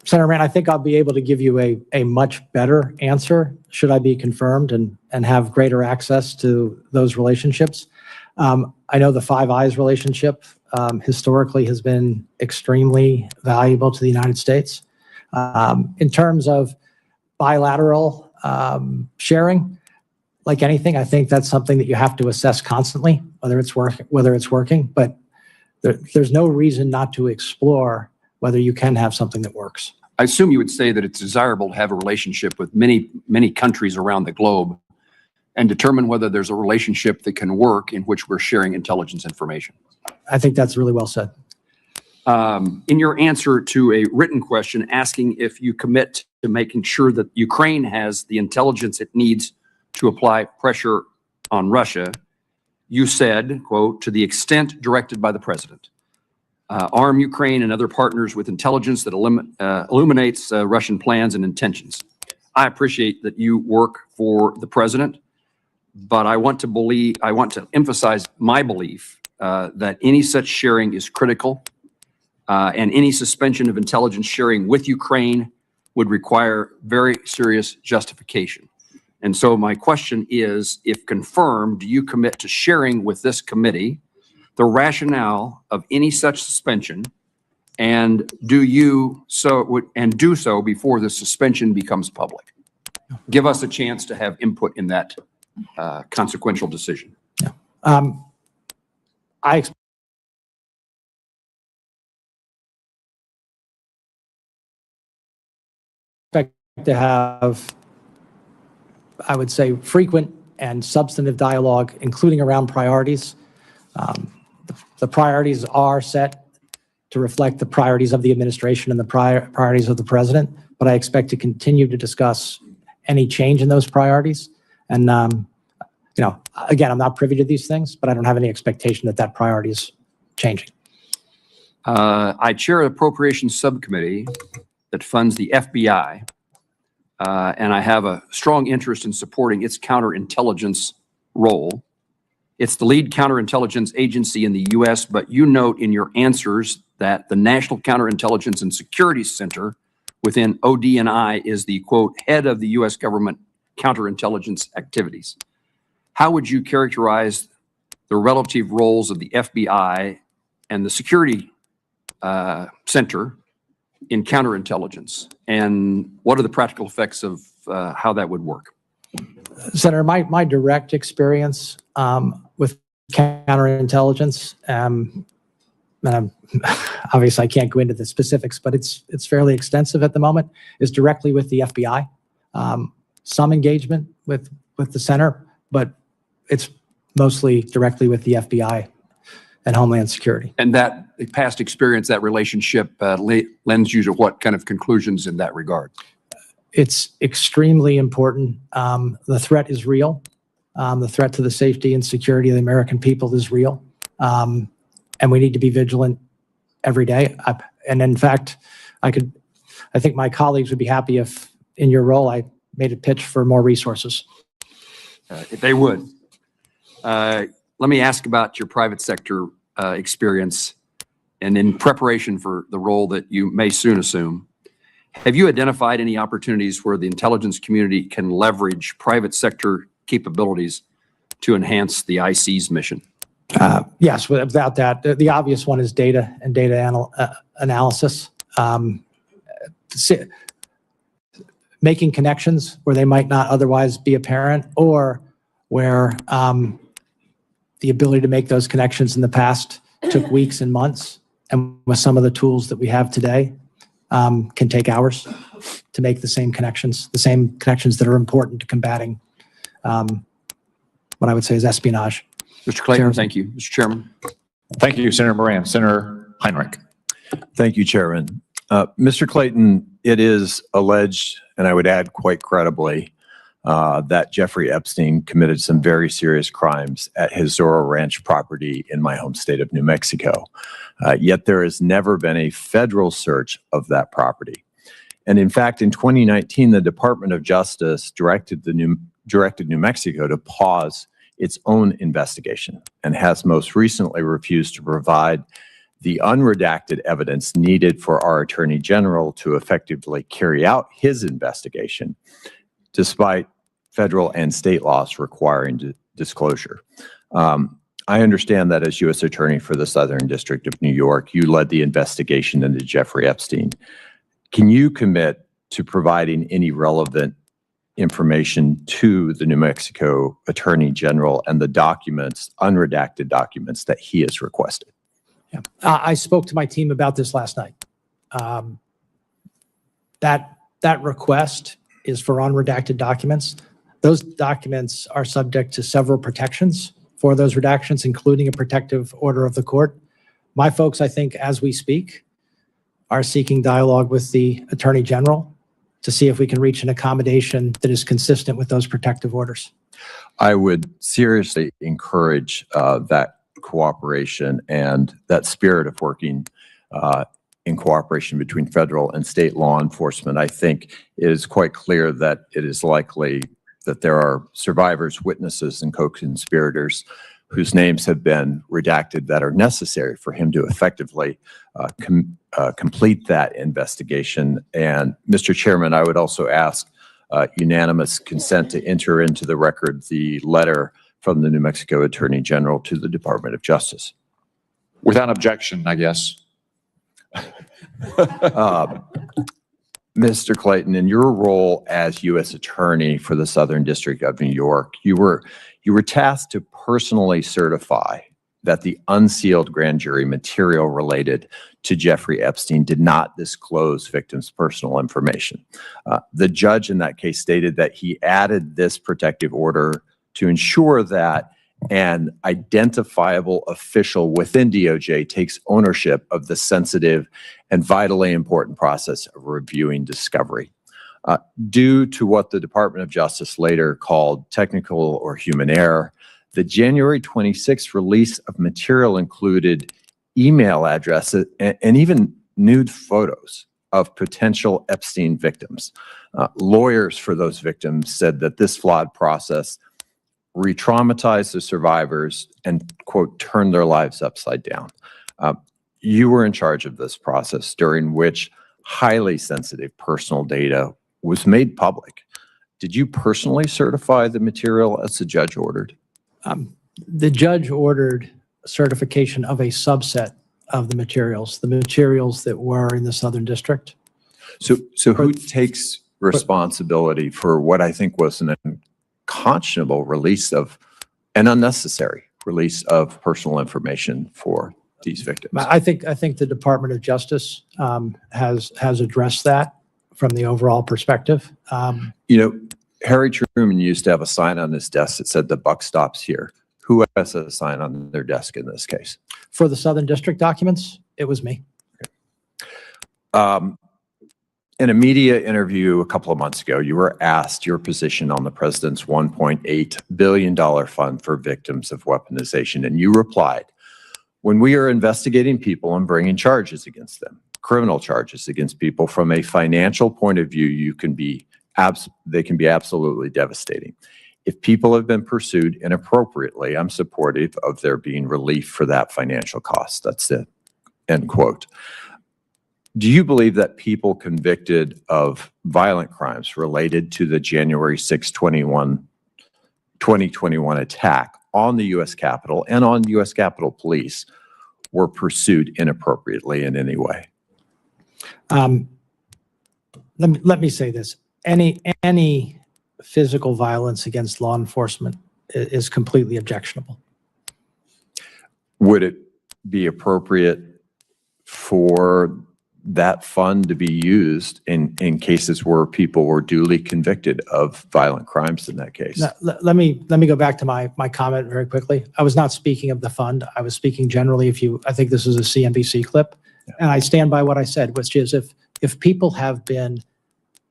Senator Rand, I think I'll be able to give you a much better answer should I be confirmed and have greater access to those relationships. I know the Five Eyes relationship historically has been extremely valuable to the United States. In terms of bilateral sharing, like anything, I think that's something that you have to assess constantly, whether it's working. But there's no reason not to explore whether you can have something that works. I assume you would say that it's desirable to have a relationship with many countries around the globe. and determine whether there's a relationship that can work in which we're sharing intelligence information. I think that's really well said. In your answer to a written question asking if you commit to making sure that Ukraine has the intelligence it needs to apply pressure on Russia, you said, quote, to the extent directed by the president, arm Ukraine and other partners with intelligence that illuminates Russian plans and intentions. I appreciate that you work for the president, but I want to emphasize my belief that any such sharing is critical, and any suspension of intelligence sharing with Ukraine would require very serious justification. And so my question is, if confirmed, do you commit to sharing with this committee the rationale of any such suspension, and do so before the suspension becomes public? Give us a chance to have input in that consequential decision. I expect to have, I would say, frequent and substantive dialogue, including around priorities. The priorities are set to reflect the priorities of the administration and the priorities of the president, but I expect to continue to discuss any change in those priorities. And, again, I'm not privy to these things, but I don't have any expectation that that priority is changing. I chair an appropriations subcommittee that funds the FBI, and I have a strong interest in supporting its counterintelligence role. It's the lead counterintelligence agency in the U.S., but you note in your answers that the National Counterintelligence and Security Center within ODNI is the, quote, head of the U.S. government counterintelligence activities. How would you characterize the relative roles of the FBI and the Security Center in counterintelligence? And what are the practical effects of how that would work? Senator, my direct experience with counterintelligence, and obviously I can't go into the specifics, but it's fairly extensive at the moment, is directly with the FBI. Some engagement with the center, but it's mostly directly with the FBI and Homeland Security. And that past experience, that relationship lends you to what kind of conclusions in that regard? It's extremely important. The threat is real. The threat to the safety and security of the American people is real. And we need to be vigilant every day. And in fact, I think my colleagues would be happy if in your role, I made a pitch for more resources. If they would. Let me ask about your private sector experience, and in preparation for the role that you may soon assume. Have you identified any opportunities where the intelligence community can leverage private sector capabilities to enhance the IC's mission? Yes, without that. The obvious one is data and data analysis. Making connections where they might not otherwise be apparent, or where the ability to make those connections in the past took weeks and months, and with some of the tools that we have today, can take hours to make the same connections that are important to combating what I would say is espionage. Mr. Clayton, thank you. Mr. Chairman. Thank you, Senator Moran. Senator Heinrich. Thank you, Chairman. Mr. Clayton, it is alleged, and I would add quite credibly, that Jeffrey Epstein committed some very serious crimes at his Zorro Ranch property in my home state of New Mexico. Yet there has never been a federal search of that property. And in fact, in 2019, the Department of Justice directed New Mexico to pause its own investigation and has most recently refused to provide the unredacted evidence needed for our Attorney General to effectively carry out his investigation, despite federal and state laws requiring disclosure. I understand that as U.S. Attorney for the Southern District of New York, you led the investigation into Jeffrey Epstein. Can you commit to providing any relevant information to the New Mexico Attorney General and the documents, unredacted documents that he has requested? Yeah. I spoke to my team about this last night. That request is for unredacted documents. Those documents are subject to several protections for those redactions, including a protective order of the court. My folks, I think, as we speak, are seeking dialogue with the Attorney General to see if we can reach an accommodation that is consistent with those protective orders. I would seriously encourage that cooperation and that spirit of working in cooperation between federal and state law enforcement. I think it is quite clear that it is likely that there are survivors, witnesses, and co-conspirators whose names have been redacted that are necessary for him to effectively complete that investigation. And Mr. Chairman, I would also ask unanimous consent to enter into the record the letter from the New Mexico Attorney General to the Department of Justice. Without objection, I guess. Mr. Clayton, in your role as U.S. Attorney for the Southern District of New York, you were tasked to personally certify that the unsealed grand jury material related to Jeffrey Epstein did not disclose victims' personal information. The judge in that case stated that he added this protective order to ensure that an identifiable official within DOJ takes ownership of the sensitive and vitally important process of reviewing discovery. Due to what the Department of Justice later called technical or human error, the January 26th release of material included email addresses and even nude photos of potential Epstein victims. Lawyers for those victims said that this flawed process re-traumatized the survivors and, quote, turned their lives upside down. You were in charge of this process during which highly sensitive personal data was made public. Did you personally certify the material as the judge ordered? The judge ordered certification of a subset of the materials that were in the Southern District. So who takes responsibility for what I think was an unconscionable release of, an unnecessary release of personal information for these victims? I think the Department of Justice has addressed that from the overall perspective. You know, Harry Truman used to have a sign on his desk that said the buck stops here. Who has a sign on their desk in this case? For the Southern District documents, it was me. In a media interview a couple of months ago, you were asked your position on the president's $1.8 billion fund for victims of weaponization, and you replied, "When we are investigating people and bringing charges against them, criminal charges against people from a financial point of view, they can be absolutely devastating. If people have been pursued inappropriately, I'm supportive of there being relief for that financial cost." That's it. End quote. Do you believe that people convicted of violent crimes related to the January 6, 2021 attack on the U.S. Capitol and on U.S. Capitol Police were pursued inappropriately in any way? Let me say this. Any physical violence against law enforcement is completely objectionable. Would it be appropriate for that fund to be used in cases where people were duly convicted of violent crimes in that case? Now, let me go back to my comment very quickly. I was not speaking of the fund. I was speaking generally. I think this is a CNBC clip, and I stand by what I said, which is if people have been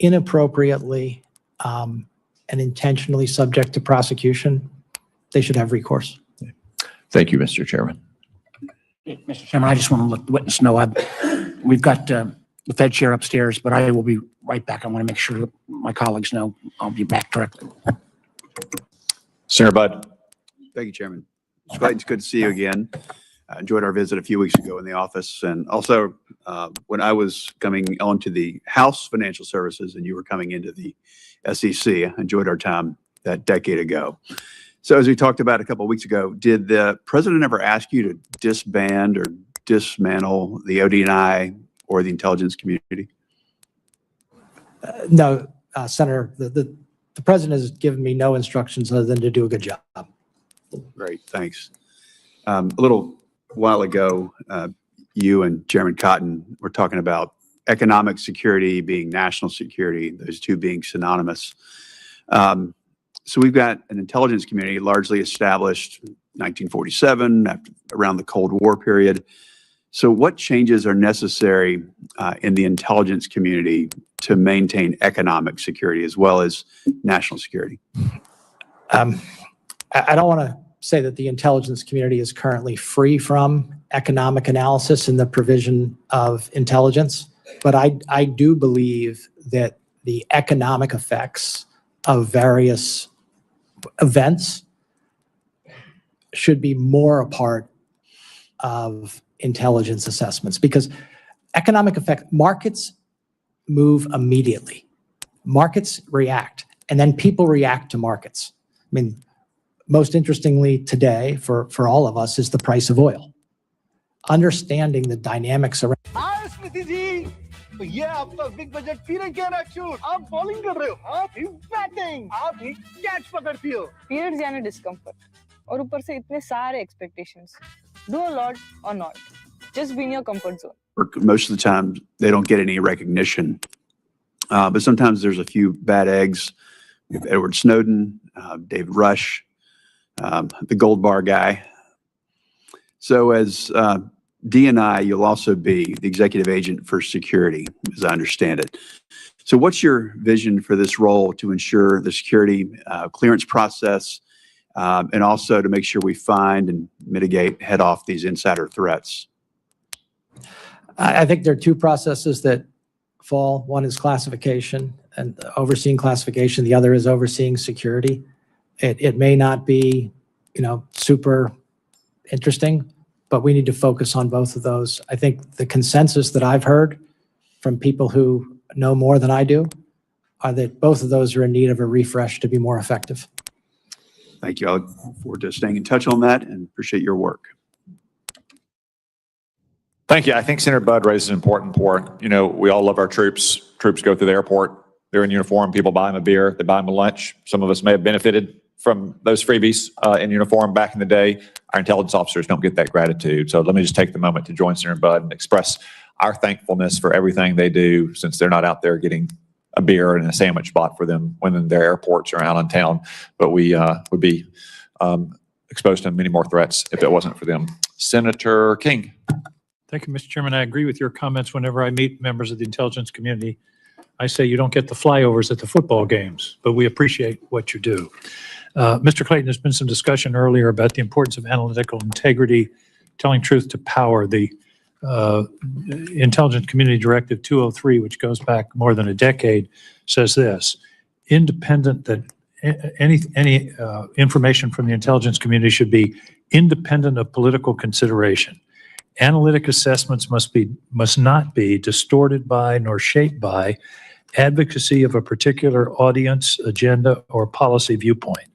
inappropriately and intentionally subject to prosecution, they should have recourse. Thank you, Mr. Chairman. Mr. Chairman, I just want to let the witness know we've got the Fed chair upstairs, but I will be right back. I want to make sure that my colleagues know I'll be back directly. Senator Budd. Thank you, Chairman. Mr. Clayton, it's good to see you again. I enjoyed our visit a few weeks ago in the office, and also when I was coming onto the House Financial Services and you were coming into the SEC, I enjoyed our time that decade ago. So as we talked about a couple of weeks ago, did the president ever ask you to disband or dismantle the ODNI or the intelligence community? No, Senator, the president has given me no instructions other than to do a good job. Great, thanks. A little while ago, you and Chairman Cotton were talking about economic security being national security, those two being synonymous. So we've got an intelligence community largely established 1947, around the Cold War period. So what changes are necessary in the intelligence community to maintain economic security as well as national security? I don't want to say that the intelligence community is currently free from economic analysis and the provision of intelligence, but I do believe that the economic effects of various events should be more a part of intelligence assessments, because economic effect, markets move immediately. Markets react, and then people react to markets. I mean, most interestingly today for all of us is the price of oil. Understanding the dynamics around. तो ये आपका big budget period क्या रखूं? आप bowling कर रहे हो, आप ही बैटिंग, आप ही कैच पकड़ती हो. Periods यानी discomfort और ऊपर से इतने सारे expectations. Do a lot or not. Just be in your comfort zone. Most of the time, they don't get any recognition. But sometimes there's a few bad eggs. We have Edward Snowden, David Rush, the gold bar guy. So as DNI, you'll also be the executive agent for security, as I understand it. So what's your vision for this role to ensure the security clearance process and also to make sure we find and mitigate, head off these insider threats? I think there are two processes that fall. One is classification and overseeing classification. The other is overseeing security. It may not be, super interesting, but we need to focus on both of those. I think the consensus that I've heard from people who know more than I do are that both of those are in need of a refresh to be more effective. Thank you. I look forward to staying in touch on that and appreciate your work. Thank you. I think Senator Budd raises an important point. We all love our troops. Troops go through the airport. They're in uniform. People buy them a beer. They buy them a lunch. Some of us may have benefited from those freebies in uniform back in the day. Our intelligence officers don't get that gratitude. So let me just take the moment to join Senator Budd and express our thankfulness for everything they do, since they're not out there getting a beer and a sandwich bought for them when their airports are out in town. But we would be exposed to many more threats if it wasn't for them. Senator King. Thank you, Mr. Chairman. I agree with your comments. Whenever I meet members of the intelligence community, I say you don't get the flyovers at the football games, but we appreciate what you do. Mr. Clayton, there's been some discussion earlier about the importance of analytical integrity, telling truth to power. The Intelligence Community Directive 203, which goes back more than a decade, says this: independent, that any information from the intelligence community should be independent of political consideration. Analytic assessments must not be distorted by nor shaped by advocacy of a particular audience, agenda, or policy viewpoint.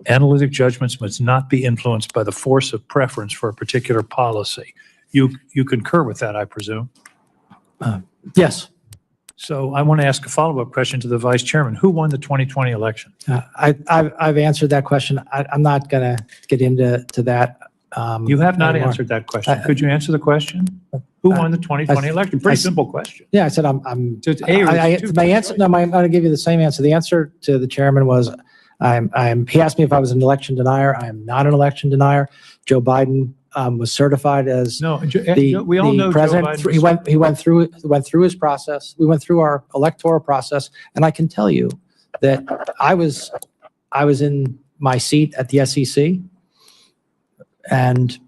Analytic judgments must not be influenced by the force of preference for a particular policy. You concur with that, I presume? Yes. So I want to ask a follow-up question to the Vice Chairman. Who won the 2020 election? I've answered that question. I'm not going to get into that. You have not anymore. answered that question. Could you answer the question? Who won the 2020 election? Pretty simple question. Yeah, I said I'm So it's A or it's two my choice. answer. No, I'm going to give you the same answer. The answer to the chairman was, he asked me if I was an election denier. I am not an election denier. Joe Biden was certified as No, we all know Joe president. Biden He went through his process. We went through our electoral process, and I can tell you that I was in my seat at the SEC, and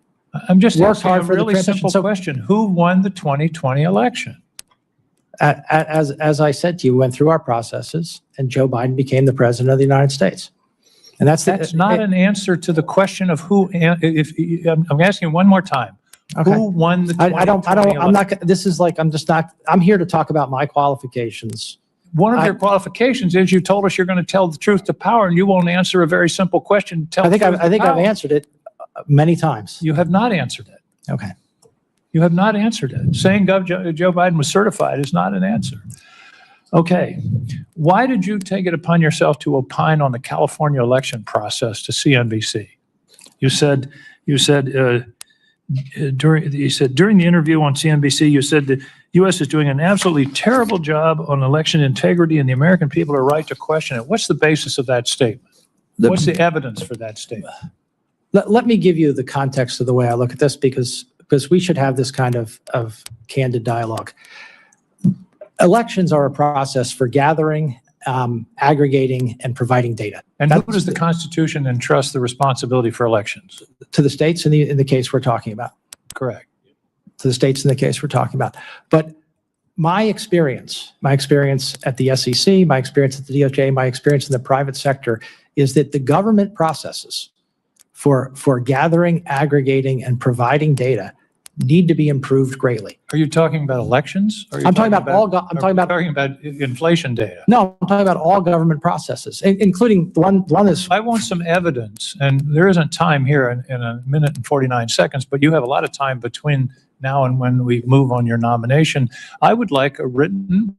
I'm just worked asking hard a for the really transition. simple So- question. Who won the 2020 election? as I said to you, we went through our processes, and Joe Biden became the president of the United States. And That's not an answer to the question of who. I'm asking one more time. Okay. Who won the 2020 election? I'm not, this is like, I'm here to talk about my qualifications. One of your qualifications is you told us you're going to tell the truth to power, and you won't answer a very simple question. I think I've answered it many times. You have not answered it. Okay. You have not answered it. Saying Joe Biden was certified is not an answer. Okay. Why did you take it upon yourself to opine on the California election process to CNBC? You said during the interview on CNBC, you said that U.S. is doing an absolutely terrible job on election integrity and the American people are right to question it. What's the basis of that statement? What's the evidence for that statement? Let me give you the context of the way I look at this because we should have this kind of candid dialogue. Elections are a process for gathering, aggregating, and providing data. And who does the Constitution entrust the responsibility for elections? To the states in the case we're talking about. Correct. To the states in the case we're talking about. But my experience at the SEC, my experience at the DOJ, my experience in the private sector is that the government processes for gathering, aggregating, and providing data need to be improved greatly. Are you talking about elections? I'm talking about inflation data. No, I'm talking about all government processes, including the one that's. I want some evidence, and there isn't time here in a minute and 49 seconds, but you have a lot of time between now and when we move on your nomination. I would like a written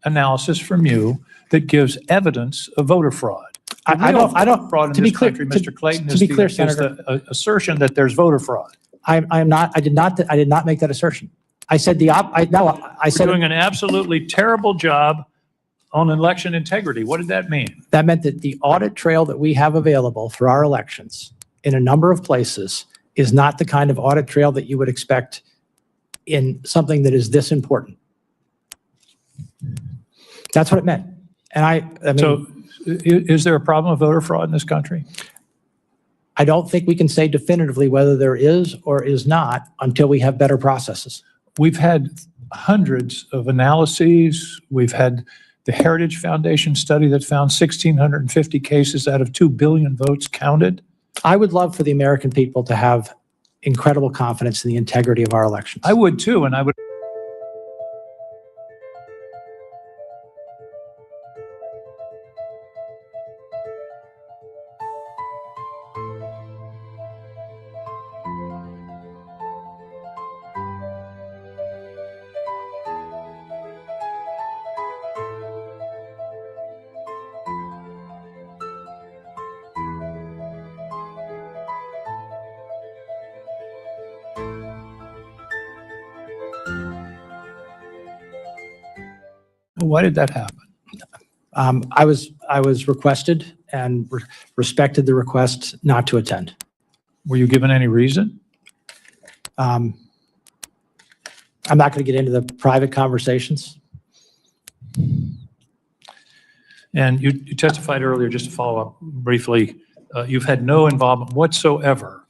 analysis from you that gives evidence of voter fraud. I don't. Fraud in this country, Mr. Clayton, to be clear, Senator, is the assertion that there's voter fraud. I did not make that assertion. I said I said doing an absolutely terrible job on election integrity. What did that mean? That meant that the audit trail that we have available for our elections in a number of places is not the kind of audit trail that you would expect in something that is this important. That's what it meant. And I mean, so is there a problem with voter fraud in this country? I don't think we can say definitively whether there is or is not until we have better processes. We've had hundreds of analyses. We've had the Heritage Foundation study that found 1,650 cases out of 2 billion votes counted. I would love for the American people to have incredible confidence in the integrity of our elections. I would too, and I would. Why did that happen? I was requested and respected the request not to attend. Were you given any reason? I'm not going to get into the private conversations. And you testified earlier, just to follow up briefly, you've had no involvement whatsoever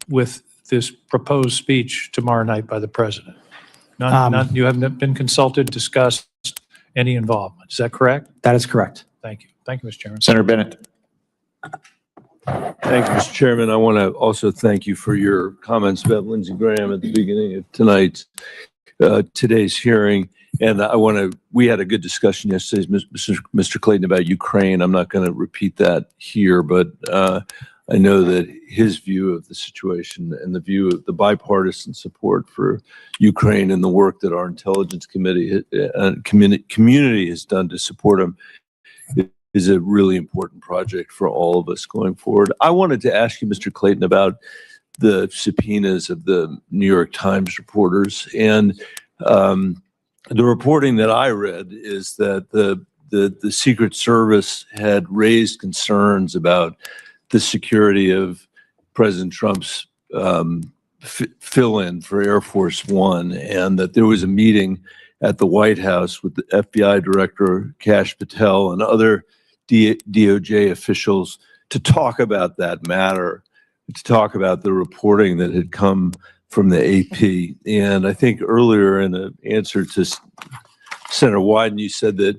with this proposed speech tomorrow night by the president. None, you haven't been consulted, discussed any involvement. Is that correct? That is correct. Thank you. Thank you, Mr. Chairman. Senator Bennett. Thank you, Mr. Chairman. I want to also thank you for your comments about Lindsey Graham at the beginning of today's hearing. And we had a good discussion yesterday, Mr. Clayton, about Ukraine. I'm not going to repeat that here, but I know that his view of the situation and the view of the bipartisan support for Ukraine and the work that our intelligence community has done to support him is a really important project for all of us going forward. I wanted to ask you, Mr. Clayton, about the subpoenas of the New York Times reporters. And the reporting that I read is that the Secret Service had raised concerns about the security of President Trump's fill-in for Air Force One, and that there was a meeting at the White House with the FBI Director Kash Patel and other DOJ officials to talk about that matter, to talk about the reporting that had come from the AP. And I think earlier in an answer to Senator Wyden, you said that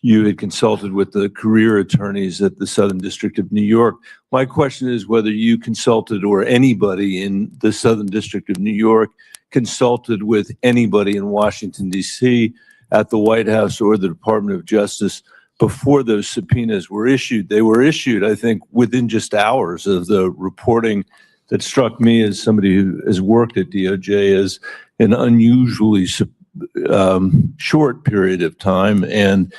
you had consulted with the career attorneys at the Southern District of New York. My question is whether you consulted, or anybody in the Southern District of New York consulted with anybody in Washington, D.C., at the White House or the Department of Justice before those subpoenas were issued. They were issued, I think, within just hours of the reporting that struck me as somebody who has worked at DOJ as an unusually short period of time, and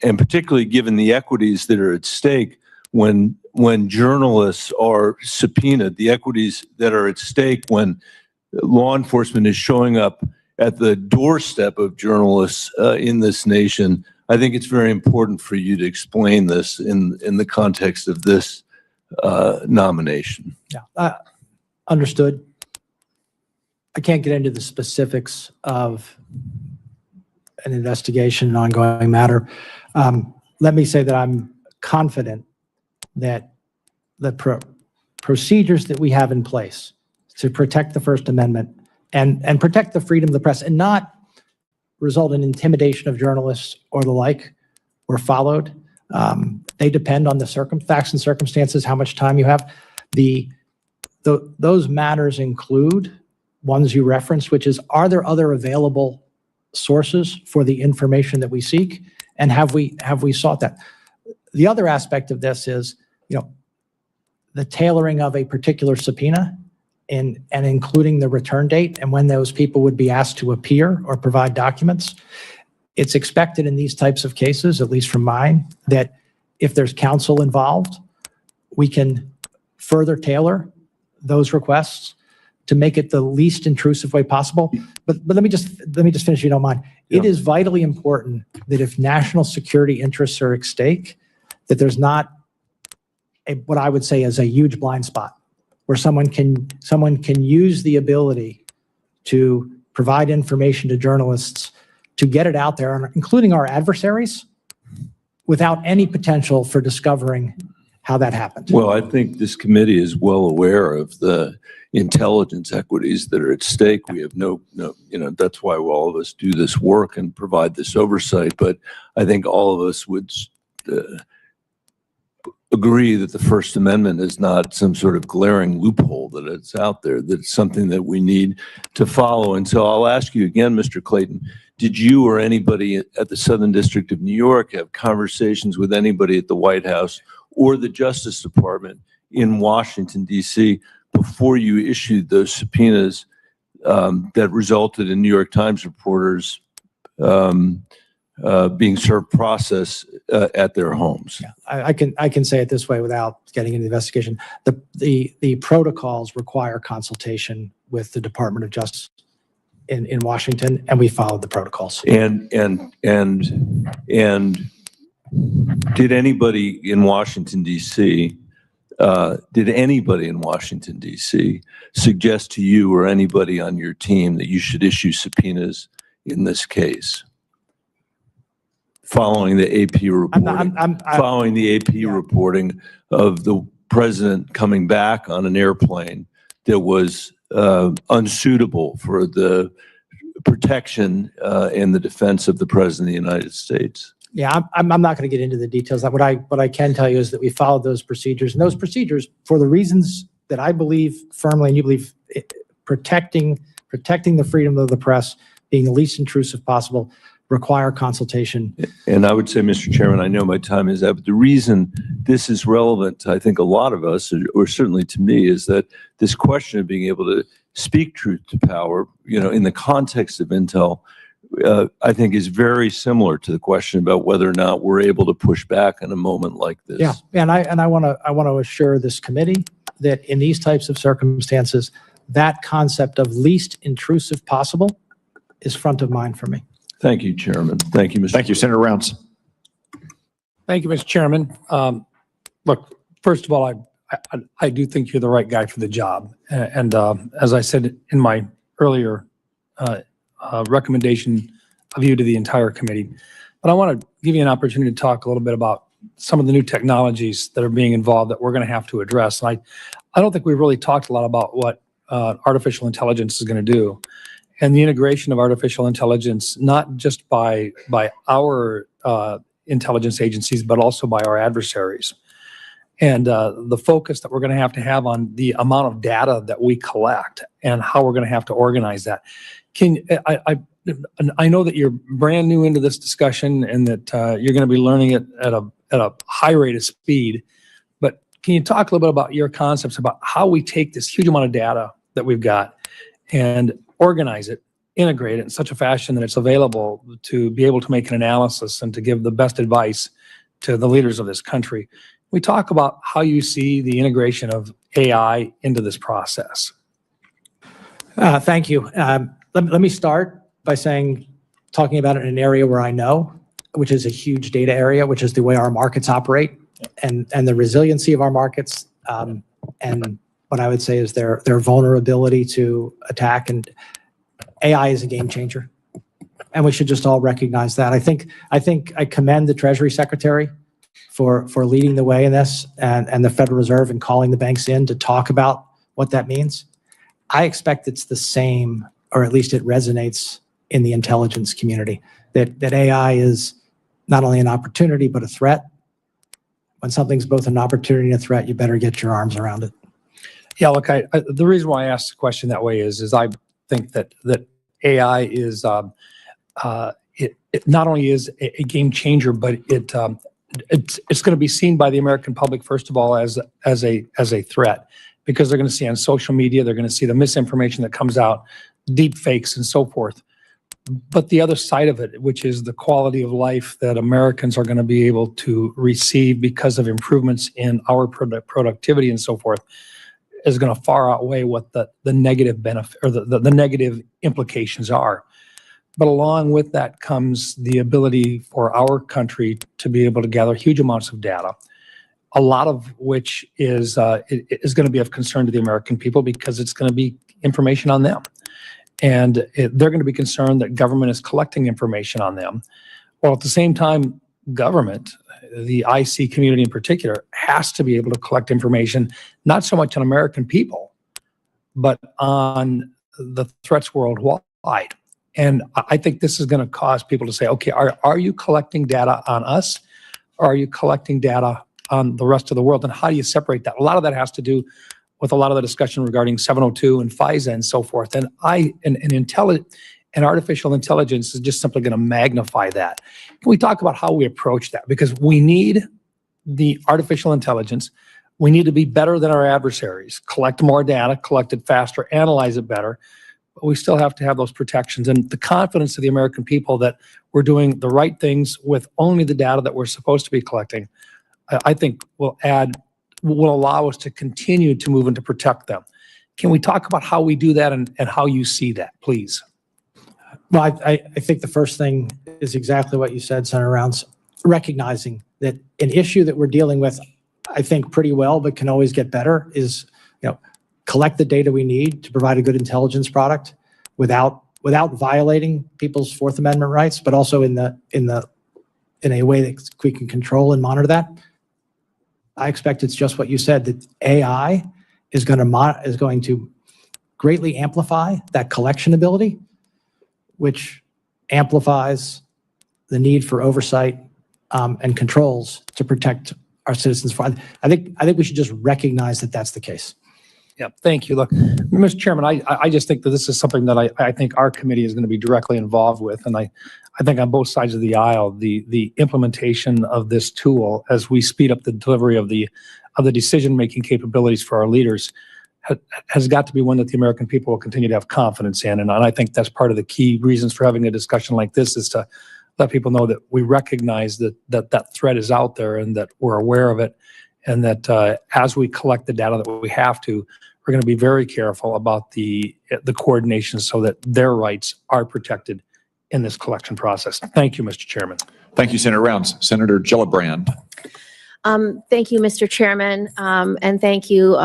particularly given the equities that are at stake when journalists are subpoenaed, the equities that are at stake when law enforcement is showing up at the doorstep of journalists in this nation. I think it's very important for you to explain this in the context of this nomination. Yeah, understood. I can't get into the specifics of an investigation, an ongoing matter. Let me say that I'm confident that the procedures that we have in place to protect the First Amendment and protect the freedom of the press and not result in intimidation of journalists or the like were followed. They depend on the facts and circumstances, how much time you have. Those matters include ones you referenced, which is, are there other available sources for the information that we seek? And have we sought that? The other aspect of this is, the tailoring of a particular subpoena and including the return date and when those people would be asked to appear or provide documents. It's expected in these types of cases, at least from mine, that if there's counsel involved, we can further tailor those requests to make it the least intrusive way possible. But let me just finish, if you don't mind. Yeah. It is vitally important that if national security interests are at stake, that there's not what I would say is a huge blind spot where someone can use the ability to provide information to journalists to get it out there, including our adversaries, without any potential for discovering how that happened. Well, I think this committee is well aware of the intelligence equities that are at stake. We have that's why all of us do this work and provide this oversight. But I think all of us would agree that the First Amendment is not some sort of glaring loophole that it's out there, that it's something that we need to follow. And so I'll ask you again, Mr. Clayton, did you or anybody at the Southern District of New York have conversations with anybody at the White House or the Justice Department in Washington, D.C., before you issued those subpoenas that resulted in New York Times reporters being served process at their homes? Yeah, I can say it this way without getting into the investigation. The protocols require consultation with the Department of Justice in Washington, and we followed the protocols. And did anybody in Washington, D.C., suggest to you or anybody on your team that you should issue subpoenas in this case? Following the AP reporting, reporting of the president coming back on an airplane that was unsuitable for the protection and the defense of the president of the United States. Yeah, I'm not going to get into the details. What I can tell you is that we followed those procedures, and those procedures, for the reasons that I believe firmly, and you believe, protecting the freedom of the press, being the least intrusive possible, require consultation. And I would say, Mr. Chairman, I know my time is up, but the reason this is relevant to, I think, a lot of us, or certainly to me, is that this question of being able to speak truth to power, in the context of intel, I think is very similar to the question about whether or not we're able to push back in a moment like this. Yeah, and I want to assure this committee that in these types of circumstances, that concept of least intrusive possible is front of mind for me. Thank you, Chairman. Thank you, Mr. Thank you, Senator Rounds. Thank you, Mr. Chairman. Look, first of all, I do think you're the right guy for the job. And as I said in my earlier recommendation of you to the entire committee, but I want to give you an opportunity to talk a little bit about some of the new technologies that are being involved that we're going to have to address. And I don't think we've really talked a lot about what artificial intelligence is going to do, and the integration of artificial intelligence, not just by our intelligence agencies, but also by our adversaries. And the focus that we're going to have on the amount of data that we collect and how we're going to have to organize that. I know that you're brand new into this discussion and that you're going to be learning it at a high rate of speed, but can you talk a little bit about your concepts about how we take this huge amount of data that we've got and organize it, integrate it in such a fashion that it's available to be able to make an analysis and to give the best advice to the leaders of this country? We talk about how you see the integration of AI into this process. Thank you. Let me start by talking about it in an area where I know, which is a huge data area, which is the way our markets operate and the resiliency of our markets. And what I would say is their vulnerability to attack, and AI is a game changer. And we should just all recognize that. I think I commend the Treasury Secretary for leading the way in this, and the Federal Reserve in calling the banks in to talk about what that means. I expect it's the same, or at least it resonates in the intelligence community, that AI is not only an opportunity, but a threat. When something's both an opportunity and a threat, you better get your arms around it. Yeah, look, the reason why I asked the question that way is I think that AI is it not only is a game changer, but it's going to be seen by the American public, first of all, as a threat, because they're going to see on social media, they're going to see the misinformation that comes out, deep fakes and so forth. But the other side of it, which is the quality of life that Americans are going to be able to receive because of improvements in our productivity and so forth, is going to far outweigh what the negative benefit or the negative implications are. But along with that comes the ability for our country to be able to gather huge amounts of data, a lot of which is going to be of concern to the American people because it's going to be information on them. And they're going to be concerned that government is collecting information on them. While at the same time, government, the IC community in particular, has to be able to collect information, not so much on American people, but on the threats worldwide. And I think this is going to cause people to say, okay, are you collecting data on us? Or are you collecting data on the rest of the world? And how do you separate that? A lot of that has to do with a lot of the discussion regarding 702 and FISA and so forth. And artificial intelligence is just simply going to magnify that. Can we talk about how we approach that? Because we need the artificial intelligence. We need to be better than our adversaries, collect more data, collect it faster, analyze it better. But we still have to have those protections and the confidence of the American people that we're doing the right things with only the data that we're supposed to be collecting, I think will allow us to continue to move and to protect them. Can we talk about how we do that and how you see that, please? Well, I think the first thing is exactly what you said, Senator Rounds, recognizing that an issue that we're dealing with, I think pretty well, but can always get better, is collect the data we need to provide a good intelligence product without violating people's Fourth Amendment rights, but also in a way that we can control and monitor that. I expect it's just what you said, that AI is going to greatly amplify that collection ability, which amplifies the need for oversight and controls to protect our citizens. I think we should just recognize that that's the case. Yeah, thank you. Look, Mr. Chairman, I just think that this is something that I think our committee is going to be directly involved with. And I think on both sides of the aisle, the implementation of this tool as we speed up the delivery of the decision-making capabilities for our leaders has got to be one that the American people will continue to have confidence in. And I think that's part of the key reasons for having a discussion like this, is to let people know that we recognize that threat is out there and that we're aware of it. And that as we collect the data that we have to, we're going to be very careful about the coordination so that their rights are protected in this collection process. Thank you, Mr. Chairman. Thank you, Senator Rounds. Senator Gillibrand. Thank you, Mr. Chairman, and thank you,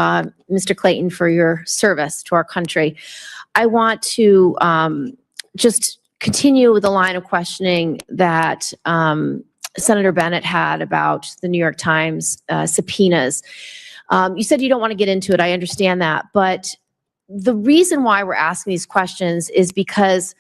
Mr. Clayton, for your service to our country. I want to just continue with the line of questioning that Senator Bennett had about the New York Times subpoenas. You said you don't want to get into it. I understand that. But the reason why we're asking these questions is because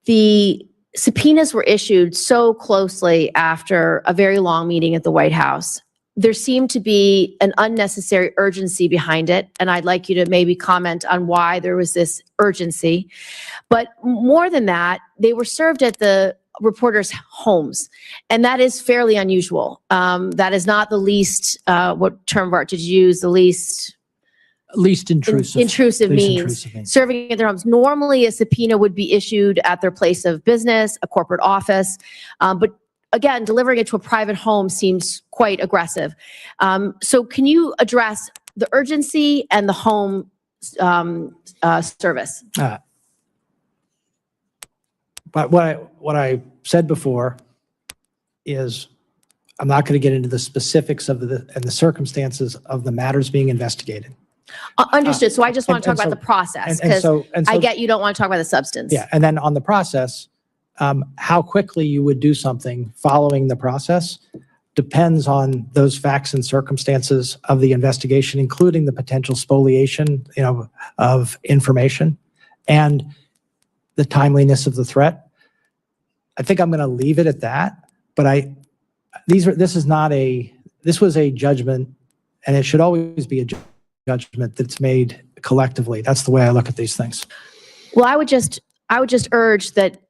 the subpoenas were issued so closely after a very long meeting at the White House. There seemed to be an unnecessary urgency behind it, and I'd like you to maybe comment on why there was this urgency. But more than that, they were served at the reporters' homes, and that is fairly unusual. That is not the least, what term of art did you use, the least intrusive means, serving at their homes. Normally, a subpoena would be issued at their place of business, a corporate office, but again, delivering it to a private home seems quite aggressive. So can you address the urgency and the home service? But what I said before is I'm not going to get into the specifics of and the circumstances of the matters being investigated. Understood. So I just want to talk about the process because I get you don't want to talk about the substance. Yeah, and then on the process, how quickly you would do something following the process depends on those facts and circumstances of the investigation, including the potential spoliation, of information and the timeliness of the threat. I think I'm going to leave it at that, but this was a judgment, and it should always be a judgment that's made collectively. That's the way I look at these things. Well, I would just urge that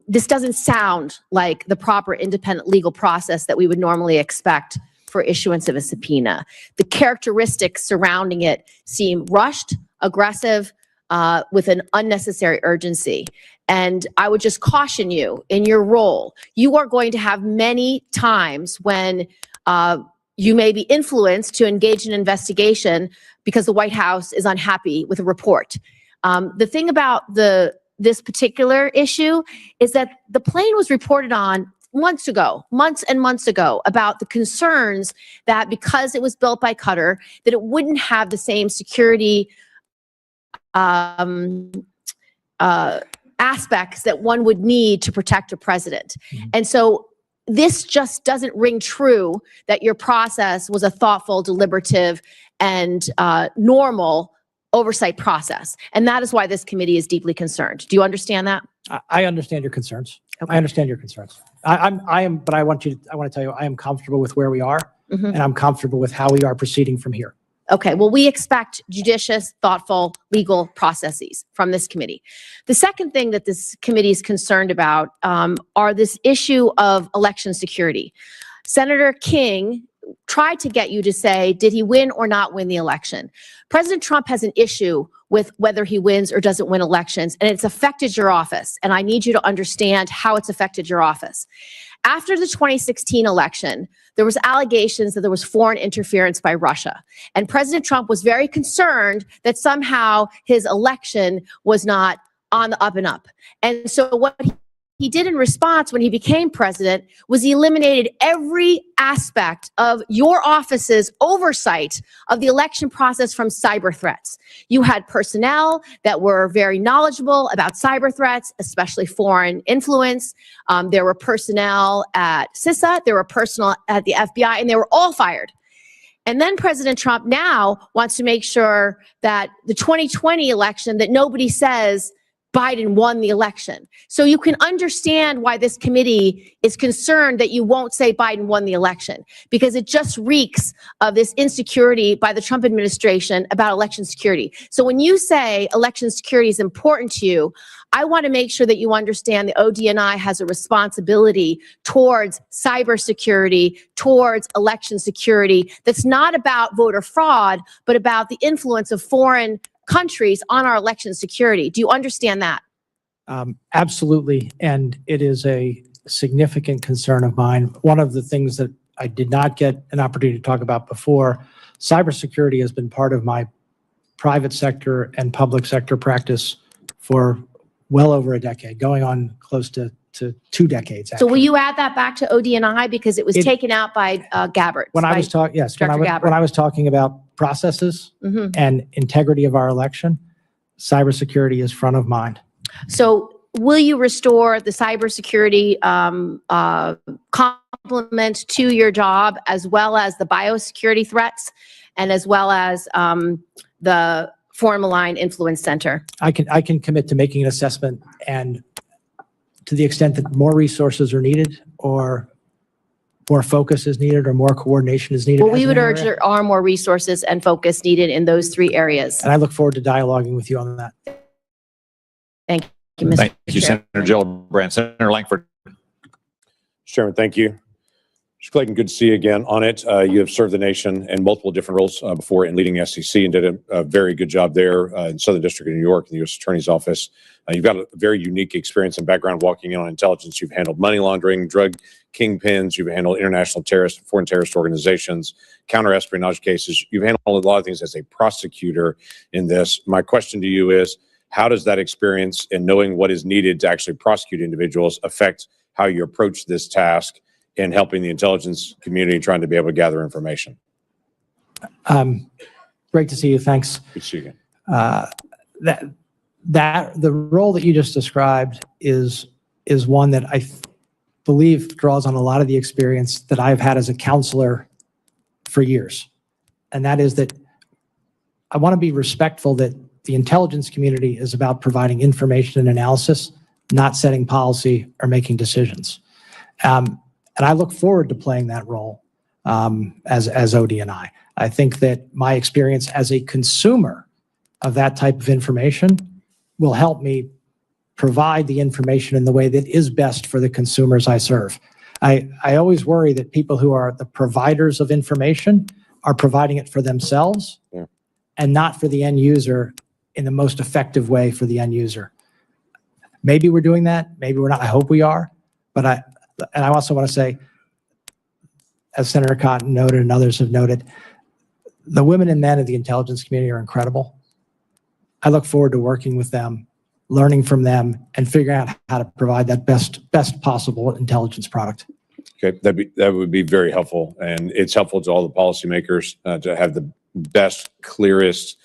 this doesn't sound like the proper independent legal process that we would normally expect for issuance of a subpoena. The characteristics surrounding it seem rushed, aggressive, with an unnecessary urgency. And I would just caution you in your role. You are going to have many times when you may be influenced to engage in an investigation because the White House is unhappy with a report. The thing about this particular issue is that the plane was reported on months and months ago, about the concerns that because it was built by Qatar, that it wouldn't have the same security aspects that one would need to protect a president. And so this just doesn't ring true that your process was a thoughtful, deliberative, and normal oversight process. And that is why this committee is deeply concerned. Do you understand that? I understand your concerns. Okay. I understand your concerns. I want to tell you, I am comfortable with where we are, and I'm comfortable with how we are proceeding from here. Okay, well, we expect judicious, thoughtful, legal processes from this committee. The second thing that this committee is concerned about are this issue of election security. Senator King tried to get you to say, did he win or not win the election? President Trump has an issue with whether he wins or doesn't win elections, and it's affected your office. And I need you to understand how it's affected your office. After the 2016 election, there was allegations that there was foreign interference by Russia. And President Trump was very concerned that somehow his election was not on the up and up. And so what he did in response when he became president was he eliminated every aspect of your office's oversight of the election process from cyber threats. You had personnel that were very knowledgeable about cyber threats, especially foreign influence. There were personnel at CISA, there were personnel at the FBI, and they were all fired. And then President Trump now wants to make sure that the 2020 election, that nobody says Biden won the election. So you can understand why this committee is concerned that you won't say Biden won the election, because it just reeks of this insecurity by the Trump administration about election security. So when you say election security is important to you, I want to make sure that you understand the ODNI has a responsibility towards cybersecurity, towards election security, that's not about voter fraud, but about the influence of foreign countries on our election security. Do you understand that? Absolutely. And it is a significant concern of mine. One of the things that I did not get an opportunity to talk about before, cybersecurity has been part of my private sector and public sector practice for well over a decade, going on close to 2 decades. So will you add that back to ODNI, because it was taken out by Gabbard? When I was talking, yes, when I was talking about processes and integrity of our election, cybersecurity is front of mind. So will you restore the cybersecurity complement to your job, as well as the biosecurity threats, and as well as the Foreign Malign Influence Center? I can commit to making an assessment, and to the extent that more resources are needed, or more focus is needed, or more coordination is needed. Well, we would urge there are more resources and focus needed in those 3 areas. And I look forward to dialoguing with you on that. Thank you, Mr. Thank you, Chair. Senator Gillibrand. Senator Langford. Chairman, thank you. Mr. Clayton, good to see you again on it. You have served the nation in multiple different roles before in leading the SEC, and did a very good job there in Southern District of New York in the U.S. Attorney's Office. You've got a very unique experience and background walking in on intelligence. You've handled money laundering, drug kingpins. You've handled international terrorist, foreign terrorist organizations, counter-espionage cases. You've handled a lot of things as a prosecutor in this. My question to you is, How does that experience and knowing what is needed to actually prosecute individuals affect how you approach this task in helping the intelligence community trying to be able to gather information? Great to see you. Thanks. Good to see you again. The role that you just described is one that I believe draws on a lot of the experience that I've had as a counselor for years. And that is that I want to be respectful that the intelligence community is about providing information and analysis, not setting policy or making decisions. And I look forward to playing that role as ODNI. I think that my experience as a consumer of that type of information will help me provide the information in the way that is best for the consumers I serve. I always worry that people who are the providers of information are providing it for themselves and not for the end user in the most effective way for the end user. Maybe we're doing that, maybe we're not. I hope we are. But I also want to say, as Senator Cotton noted and others have noted, the women and men of the intelligence community are incredible. I look forward to working with them, learning from them, and figuring out how to provide that best possible intelligence product. Okay, that would be very helpful, and it's helpful to all the policymakers to have the best, clearest,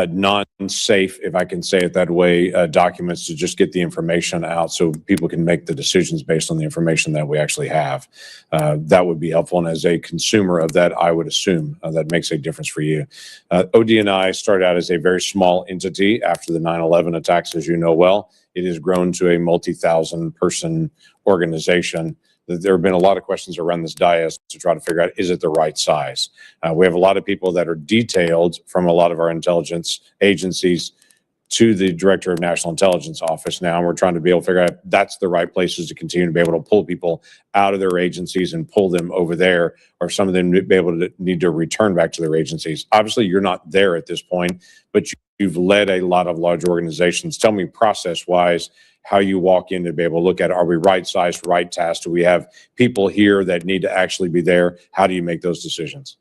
non-safe, if I can say it that way, documents to just get the information out so people can make the decisions based on the information that we actually have. That would be helpful, and as a consumer of that, I would assume that makes a difference for you. ODNI started out as a very small entity after the 9/11 attacks, as you know well. It has grown to a multi-thousand person organization. There have been a lot of questions around this dais to try to figure out, is it the right size? We have a lot of people that are detailed from a lot of our intelligence agencies to the Director of National Intelligence Office now, and we're trying to be able to figure out if that's the right places to continue to be able to pull people out of their agencies and pull them over there, or some of them be able to need to return back to their agencies. Obviously, you're not there at this point, but you've led a lot of large organizations. Tell me process-wise, how you walk in to be able to look at, are we right sized, right task? Do we have people here that need to actually be there? How do you make those decisions?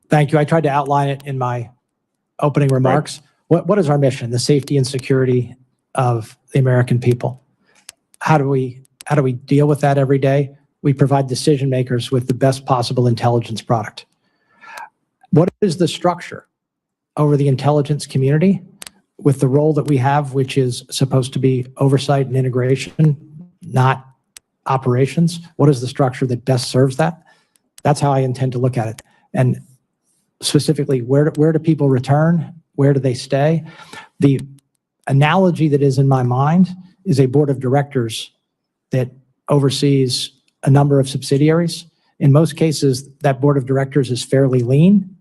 Thank you. I tried to outline it in my opening remarks. Right. What is our mission? The safety and security of the American people. How do we deal with that every day? We provide decision makers with the best possible intelligence product. What is the structure over the intelligence community with the role that we have, which is supposed to be oversight and integration, not operations? What is the structure that best serves that? That's how I intend to look at it. And specifically, where do people return? Where do they stay? The analogy that is in my mind is a board of directors that oversees a number of subsidiaries. In most cases, that board of directors is fairly lean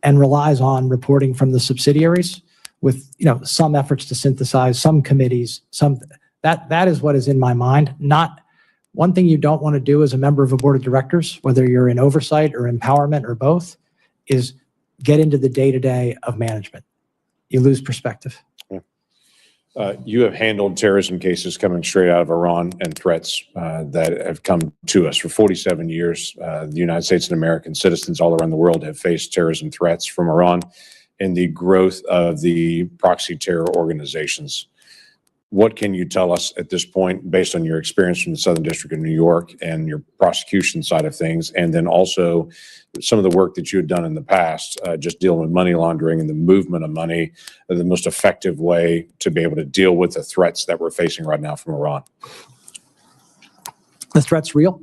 and relies on reporting from the subsidiaries with some efforts to synthesize, some committees, that is what is in my mind. Not one thing you don't want to do as a member of a board of directors, whether you're in oversight or empowerment or both, is get into the day-to-day of management. You lose perspective. You have handled terrorism cases coming straight out of Iran and threats that have come to us for 47 years. The United States and American citizens all around the world have faced terrorism threats from Iran and the growth of the proxy terror organizations. What can you tell us at this point, based on your experience from the Southern District of New York and your prosecution side of things, and then also some of the work that you had done in the past, just dealing with money laundering and the movement of money, the most effective way to be able to deal with the threats that we're facing right now from Iran? The threat's real.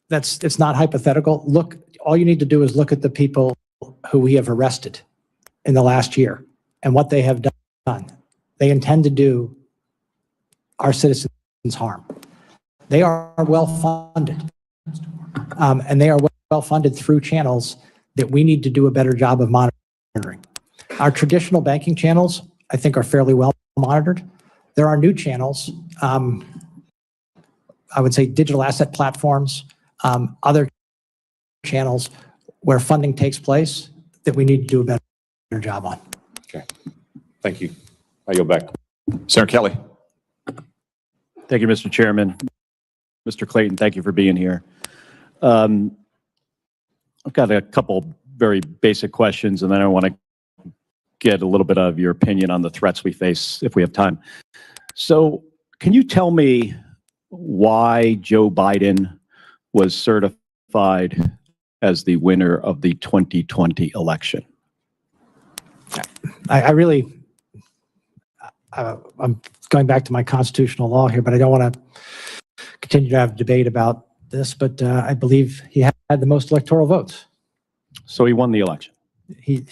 It's not hypothetical. Look, all you need to do is look at the people who we have arrested in the last year and what they have done. They intend to do our citizens harm. They are well-funded, and they are well-funded through channels that we need to do a better job of monitoring. Our traditional banking channels, I think, are fairly well monitored. There are new channels, I would say digital asset platforms, other channels where funding takes place that we need to do a better job on. Okay, thank you. I go back. Senator Kelly. Thank you, Mr. Chairman. Mr. Clayton, thank you for being here. I've got a couple very basic questions, and then I want to get a little bit of your opinion on the threats we face if we have time. So can you tell me why Joe Biden was certified as the winner of the 2020 election? I'm going back to my constitutional law here, but I don't want to continue to have a debate about this, but I believe he had the most electoral votes. So he won the election. He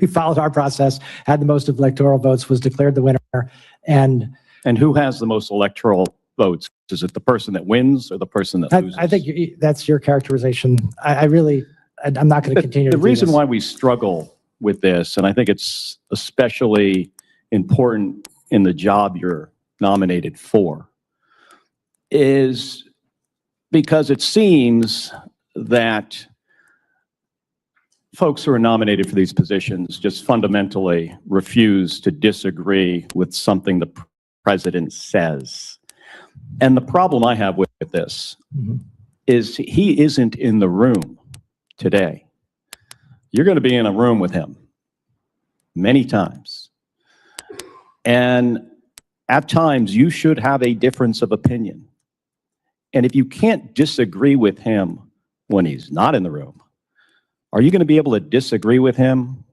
followed our process, had the most electoral votes, was declared the winner, and who has the most electoral votes? Is it the person that wins or the person that loses? I think that's your characterization. I'm not going to continue. The reason why we struggle with this, and I think it's especially important in the job you're nominated for, is because it seems that folks who are nominated for these positions just fundamentally refuse to disagree with something the president says. And the problem I have with this is he isn't in the room today. You're going to be in a room with him many times. And at times, you should have a difference of opinion. And if you can't disagree with him when he's not in the room, are you going to be able to disagree with him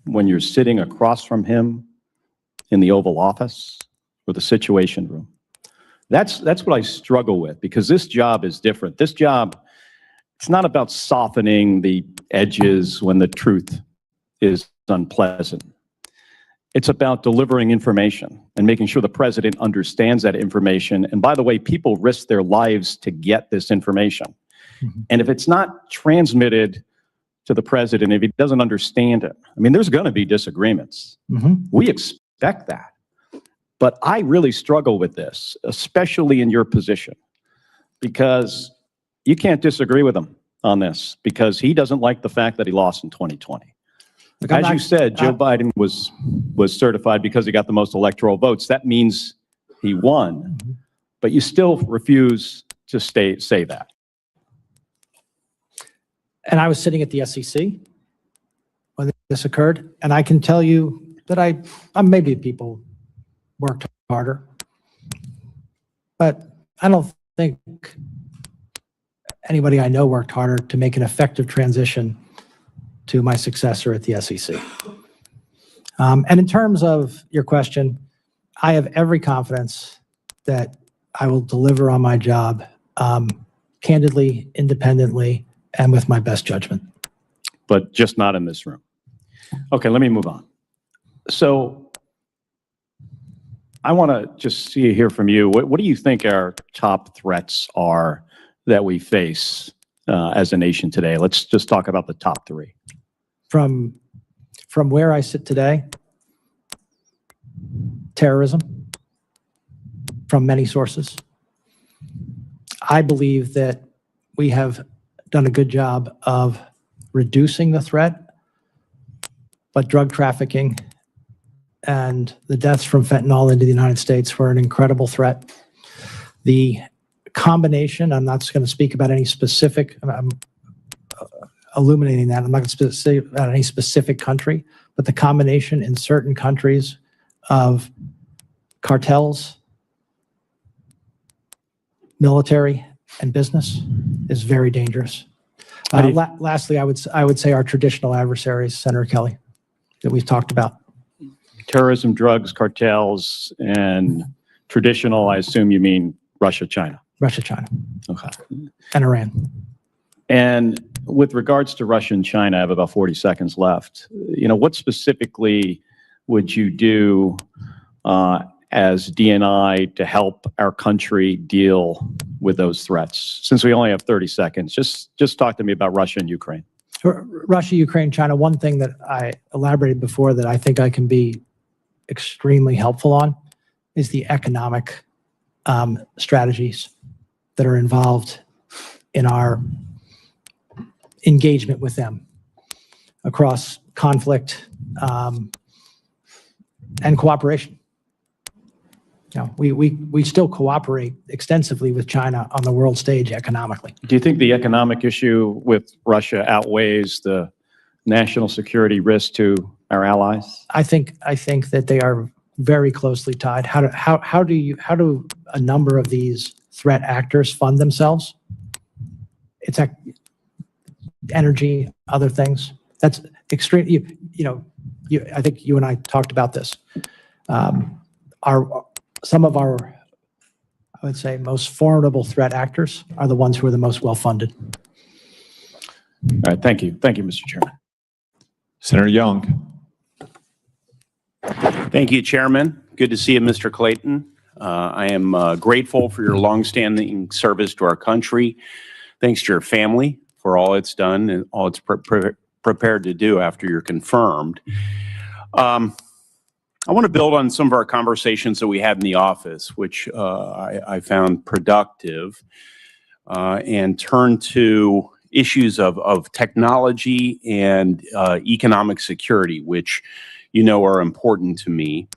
when you're sitting across from him in the Oval Office or the Situation Room? That's what I struggle with, because this job is different. This job, it's not about softening the edges when the truth is unpleasant. It's about delivering information and making sure the president understands that information. And by the way, people risk their lives to get this information. And if it's not transmitted to the president, if he doesn't understand it, I mean, there's going to be disagreements. We expect that. But I really struggle with this, especially in your position, because you can't disagree with him on this, because he doesn't like the fact that he lost in 2020. As you said, Joe Biden was certified because he got the most electoral votes. That means he won, but you still refuse to say that. And I was sitting at the SEC when this occurred, and I can tell you that maybe people worked harder, but I don't think anybody I know worked harder to make an effective transition to my successor at the SEC. And in terms of your question, I have every confidence that I will deliver on my job candidly, independently, and with my best judgment. But just not in this room. Okay, let me move on. So I want to just hear from you. What do you think our top threats are that we face as a nation today? Let's just talk about the top three. From where I sit today, terrorism from many sources. I believe that we have done a good job of reducing the threat, but drug trafficking and the deaths from fentanyl into the United States were an incredible threat. The combination, I'm not going to speak about any specific, I'm illuminating that, I'm not going to say about any specific country, but the combination in certain countries of cartels, military, and business is very dangerous. Lastly, I would say our traditional adversaries, Senator Kelly, that we've talked about. Terrorism, drugs, cartels, and traditional, I assume you mean Russia, China. Russia, China. Okay. And Iran. And with regards to Russia and China, I have about 40 seconds left. What specifically would you do as DNI to help our country deal with those threats? Since we only have 30 seconds, just talk to me about Russia and Ukraine. Russia, Ukraine, China. One thing that I elaborated before that I think I can be extremely helpful on is the economic strategies that are involved in our engagement with them across conflict and cooperation. We still cooperate extensively with China on the world stage economically. Do you think the economic issue with Russia outweighs the national security risk to our allies? I think that they are very closely tied. How do a number of these threat actors fund themselves? It's energy, other things. That's extreme. I think you and I talked about this. Some of our, I would say, most formidable threat actors are the ones who are the most well-funded. All right, thank you. Thank you, Mr. Chairman. Senator Young. Thank you, Chairman. Good to see you, Mr. Clayton. I am grateful for your longstanding service to our country. Thanks to your family for all it's done and all it's prepared to do after you're confirmed. I want to build on some of our conversations that we had in the office, which I found productive, and turn to issues of technology and economic security, which you know are important to me.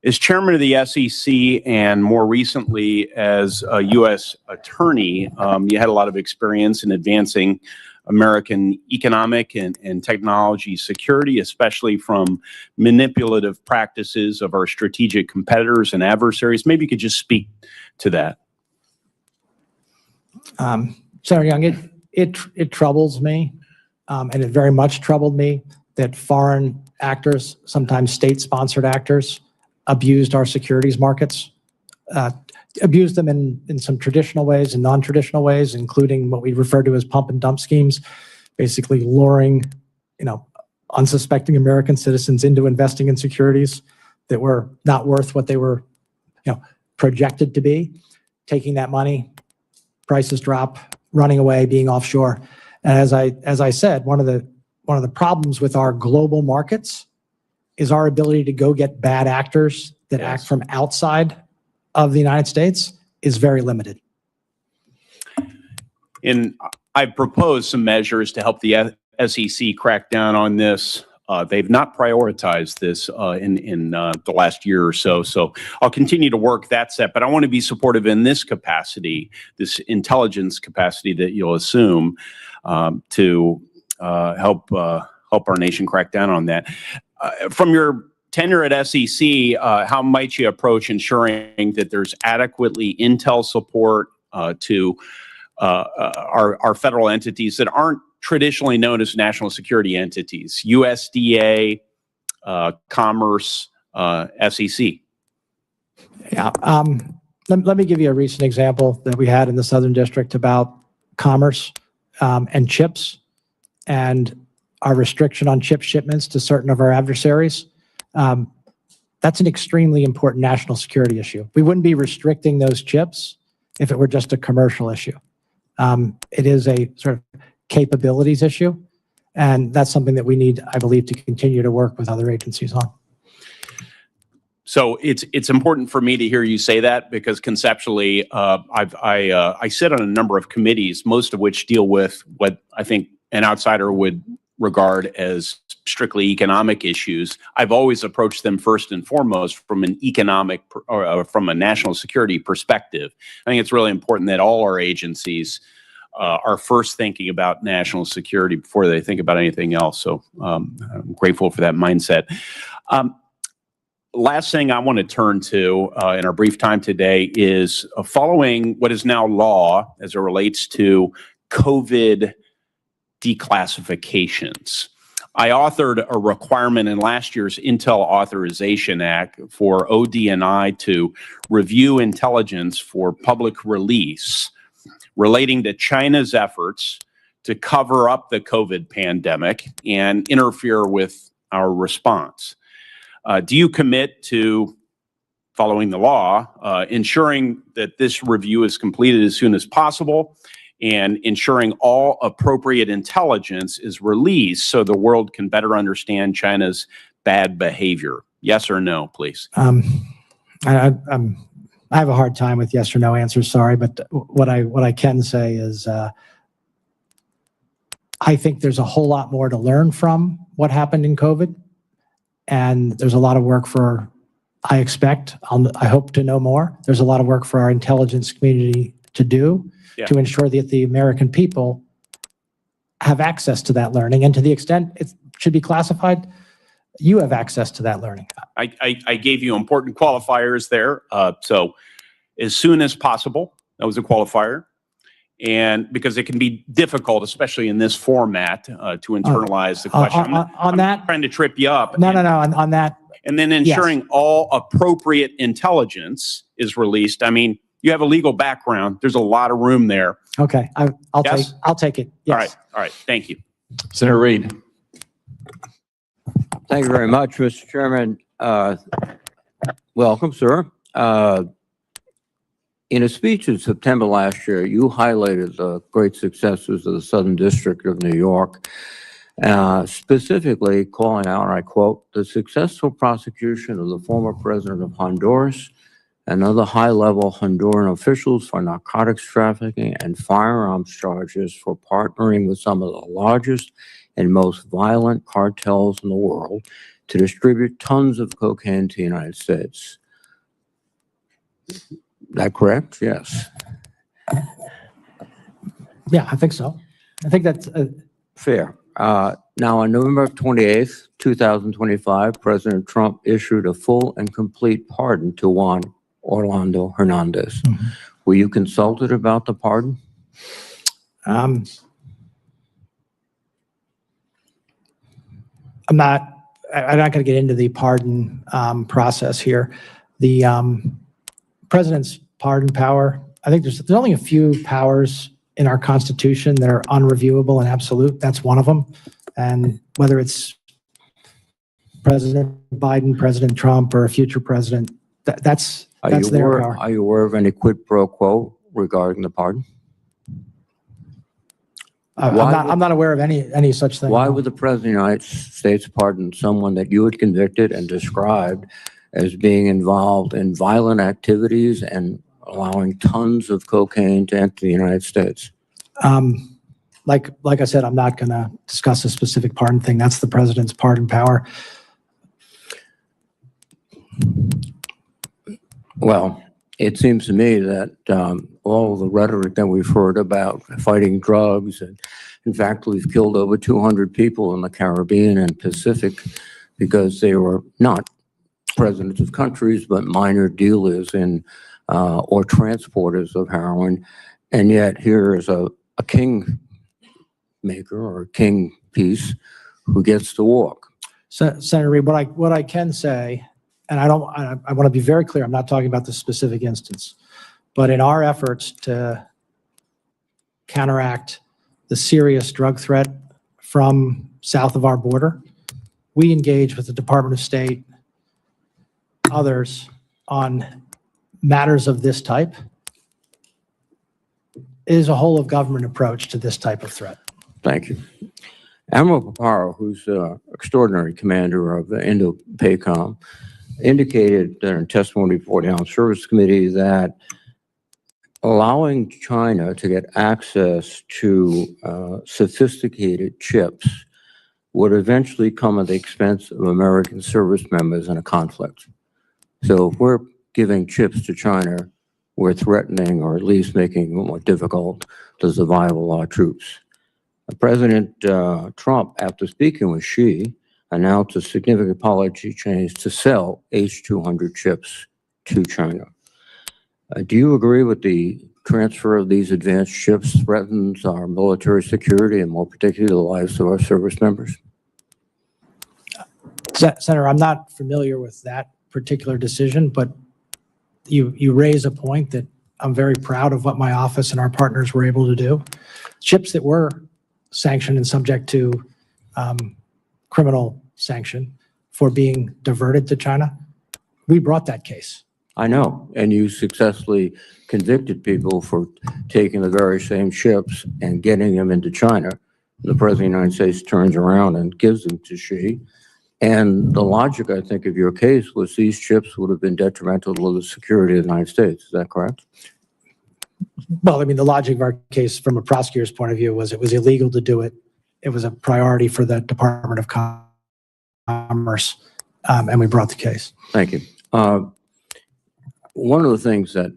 As chairman of the SEC and more recently as a U.S. attorney, you had a lot of experience in advancing American economic and technology security, especially from manipulative practices of our strategic competitors and adversaries. Maybe you could just speak to that. Senator Young, it troubles me, and it very much troubled me that foreign actors, sometimes state-sponsored actors, abused our securities markets, abused them in some traditional ways and non-traditional ways, including what we refer to as pump and dump schemes, basically luring, unsuspecting American citizens into investing in securities that were not worth what they were, projected to be, taking that money, prices drop, running away, being offshore. And as I said, one of the problems with our global markets is our ability to go get bad actors that act from outside of the United States is very limited. And I proposed some measures to help the SEC crack down on this. They've not prioritized this in the last year or so. So I'll continue to work that set, but I want to be supportive in this capacity, this intelligence capacity that you'll assume to help our nation crack down on that. From your tenure at SEC, how might you approach ensuring that there's adequately intel support to our federal entities that aren't traditionally known as national security entities, USDA, Commerce, SEC? Yeah. Let me give you a recent example that we had in the Southern District about Commerce and chips and our restriction on chip shipments to certain of our adversaries. That's an extremely important national security issue. We wouldn't be restricting those chips if it were just a commercial issue. It is a sort of capabilities issue, and that's something that we need, I believe, to continue to work with other agencies on. So it's important for me to hear you say that, because conceptually, I sit on a number of committees, most of which deal with what I think an outsider would regard as strictly economic issues. I've always approached them first and foremost from an economic or from a national security perspective. I think it's really important that all our agencies are first thinking about national security before they think about anything else. So I'm grateful for that mindset. Last thing I want to turn to in our brief time today is following what is now law as it relates to COVID declassifications. I authored a requirement in last year's Intel Authorization Act for ODNI to review intelligence for public release relating to China's efforts to cover up the COVID pandemic and interfere with our response. Do you commit to following the law, ensuring that this review is completed as soon as possible, and ensuring all appropriate intelligence is released so the world can better understand China's bad behavior? Yes or no, please? I have a hard time with yes or no answers, sorry, but what I can say is I think there's a whole lot more to learn from what happened in COVID, and there's a lot of work for, I expect, I hope to know more. There's a lot of work for our intelligence community to do to ensure that the American people have access to that learning, and to the extent it should be classified, You have access to that learning. I gave you important qualifiers there. So as soon as possible, that was a qualifier. And because it can be difficult, especially in this format, to internalize the question. On that, trying to trip you up. no, on that. And then ensuring all appropriate intelligence is released. I mean, you have a legal background. There's a lot of room there. Okay, I'll take it. Yes. All right. Thank you. Senator Reed. Thank you very much, Mr. Chairman. Welcome, sir. In a speech in September last year, you highlighted the great successes of the Southern District of New York, specifically calling out, I quote, the successful prosecution of the former president of Honduras and other high-level Honduran officials for narcotics trafficking and firearms charges for partnering with some of the largest and most violent cartels in the world to distribute tons of cocaine to the United States. That correct? Yes. Yeah, I think so. I think that's fair. Now, on November 28th, 2025, President Trump issued a full and complete pardon to Juan Orlando Hernandez. Mm-hmm. Were you consulted about the pardon? I'm not going to get into the pardon process here. The president's pardon power, I think there's only a few powers in our Constitution that are unreviewable and absolute. That's one of them. And whether it's President Biden, President Trump, or a future president, that's their power. Are you aware of any quid pro quo regarding the pardon? I'm not aware of any such thing. Why would the President of the United States pardon someone that you had convicted and described as being involved in violent activities and allowing tons of cocaine to enter the United States? Like I said, I'm not going to discuss a specific pardon thing. That's the president's pardon power. Well, it seems to me that all the rhetoric that we've heard about fighting drugs, and in fact, we've killed over 200 people in the Caribbean and Pacific because they were not presidents of countries, but minor dealers in or transporters of heroin. And yet here is a king maker or a king piece who gets to walk. Senator Reid, what I can say, and I want to be very clear, I'm not talking about the specific instance, but in our efforts to counteract the serious drug threat from south of our border, we engage with the Department of State, others on matters of this type. It is a whole of government approach to this type of threat. Thank you. Admiral Paparo, who's extraordinary commander of the Indo-PACOM, indicated in testimony before the Armed Services Committee that allowing China to get access to sophisticated chips would eventually come at the expense of American service members in a conflict. So if we're giving chips to China, we're threatening or at least making it more difficult to survival our troops. President Trump, after speaking with Xi, announced a significant policy change to sell H-200 chips to China. Do you agree with the transfer of these advanced chips threatens our military security and more particularly the lives of our service members? Senator, I'm not familiar with that particular decision, but you raise a point that I'm very proud of what my office and our partners were able to do. Chips that were sanctioned and subject to criminal sanction for being diverted to China, we brought that case. I know, and you successfully convicted people for taking the very same chips and getting them into China. The President of the United States turns around and gives them to Xi. And the logic, I think, of your case was these chips would have been detrimental to the security of the United States. Is that correct? Well, I mean, the logic of our case from a prosecutor's point of view was it was illegal to do it. It was a priority for the Department of Commerce, and we brought the case. Thank you. One of the things that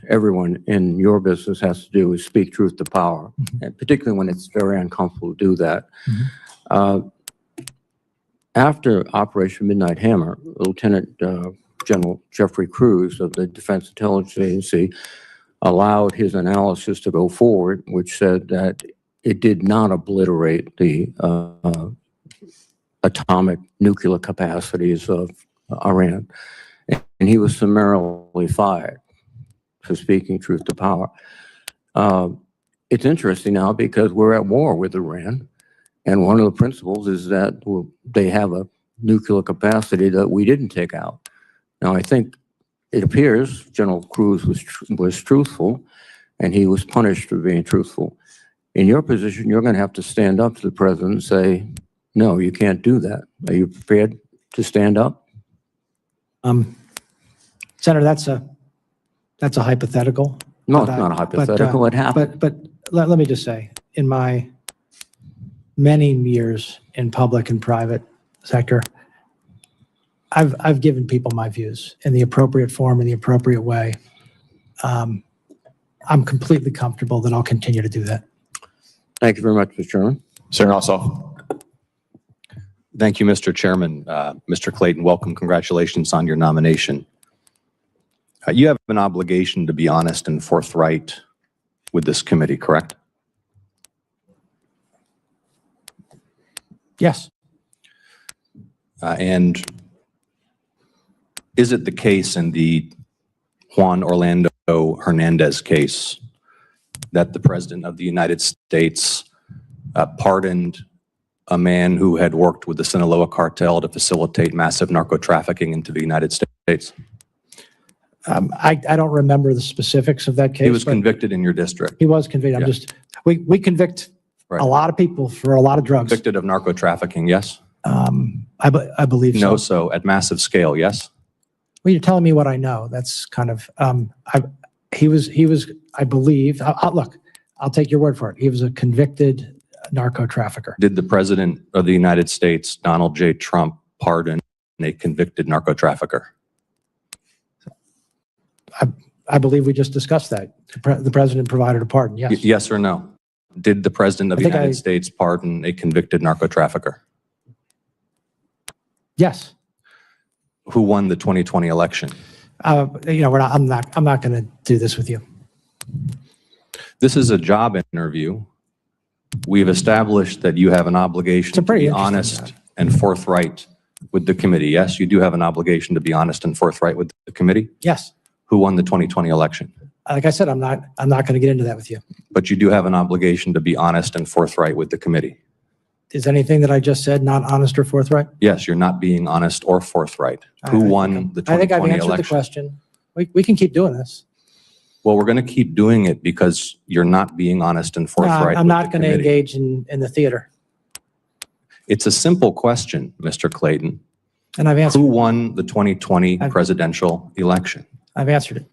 everyone in your business has to do is speak truth to power, and particularly when it's very uncomfortable to do that. After Operation Midnight Hammer, Lieutenant General Jeffrey Cruz of the Defense Intelligence Agency allowed his analysis to go forward, which said that it did not obliterate the atomic nuclear capacities of Iran. And he was summarily fired for speaking truth to power. It's interesting now because we're at war with Iran. And one of the principles is that they have a nuclear capacity that we didn't take out. Now, I think it appears General Cruz was truthful, and he was punished for being truthful. In your position, you're going to have to stand up to the president and say, no, you can't do that. Are you prepared to stand up? Senator, that's a hypothetical. No, it's not a hypothetical. It happened. But let me just say, in my many years in public and private sector, I've given people my views in the appropriate form, in the appropriate way. I'm completely comfortable that I'll continue to do that. Thank you very much, Mr. Chairman. Senator Ossoff. Thank you, Mr. Chairman. Mr. Clayton, welcome. Congratulations on your nomination. You have an obligation to be honest and forthright with this committee, correct? Yes. And is it the case in the Juan Orlando Hernandez case that the President of the United States pardoned a man who had worked with the Sinaloa cartel to facilitate massive narco trafficking into the United States? I don't remember the specifics of that case. He was convicted in your district. He was convicted. Yeah. We convict a lot of people for a lot of drugs. Convicted of narco trafficking, yes? I believe so. No, so at massive scale, yes? Well, you're telling me what I know. That's kind of, he was, I believe, look, I'll take your word for it. He was a convicted narco trafficker. Did the President of the United States, Donald J. Trump, pardon a convicted narco trafficker? I believe we just discussed that. The president provided a pardon, yes. Yes or no? Did the President of the United States pardon a convicted narco trafficker? Yes. Who won the 2020 election? I'm not going to do this with you. This is a job interview. We've established that you have an obligation to be honest and forthright with the committee. Yes, you do have an obligation to be honest and forthright with the committee? Yes. Who won the 2020 election? Like I said, I'm not going to get into that with you. But you do have an obligation to be honest and forthright with the committee. Is anything that I just said not honest or forthright? Yes, you're not being honest or forthright. Who won the 2020 election? I think I've answered the question. We can keep doing this. Well, we're going to keep doing it because you're not being honest and forthright. I'm not going to engage in the theater. It's a simple question, Mr. Clayton. And I've answered. Who won the 2020 presidential election? I've answered it.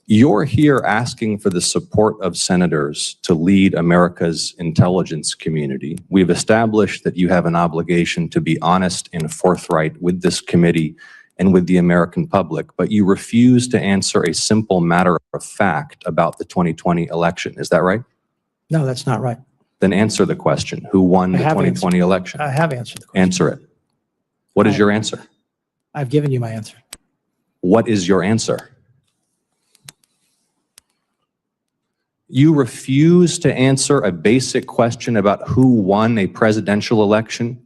You're here asking for the support of senators to lead America's intelligence community. We've established that you have an obligation to be honest and forthright with this committee and with the American public, but you refuse to answer a simple matter of fact about the 2020 election. Is that right? No, that's not right. Then answer the question. Who won the 2020 election? I have answered the question. Answer it. What is your answer? I've given you my answer. What is your answer? You refuse to answer a basic question about who won a presidential election,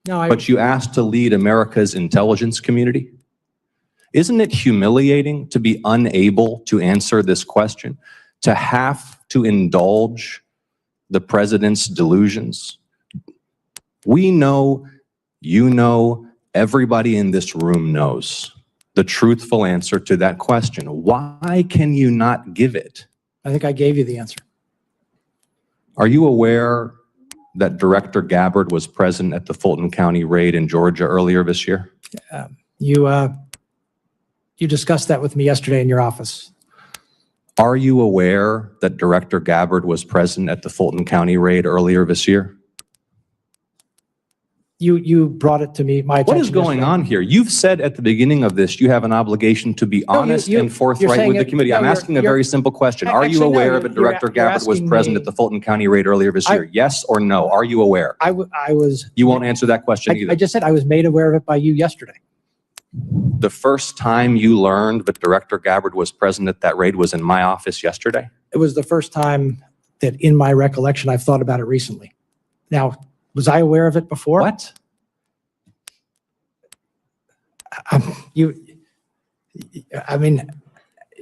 but you asked to lead America's intelligence community? Isn't it humiliating to be unable to answer this question, to have to indulge the president's delusions? We know, you know, everybody in this room knows the truthful answer to that question. Why can you not give it? I think I gave you the answer. Are you aware that Director Gabbard was present at the Fulton County raid in Georgia earlier this year? You discussed that with me yesterday in your office. Are you aware that Director Gabbard was present at the Fulton County raid earlier this year? You brought it to me, my attention. What is going yesterday. on here? You've said at the beginning of this, you have an obligation to be honest and you're forthright saying with the it- committee. no, I'm you're- asking a you're- very simple question. Are you Actually, no, aware you're- that Director you're Gabbard was asking present me- at the Fulton County raid earlier this year? Yes or no? Are you aware? I was. You won't answer that question either. I just said I was made aware of it by you yesterday. The first time you learned that Director Gabbard was present at that raid was in my office yesterday? It was the first time that in my recollection, I've thought about it recently. Now, was I aware of it before? What?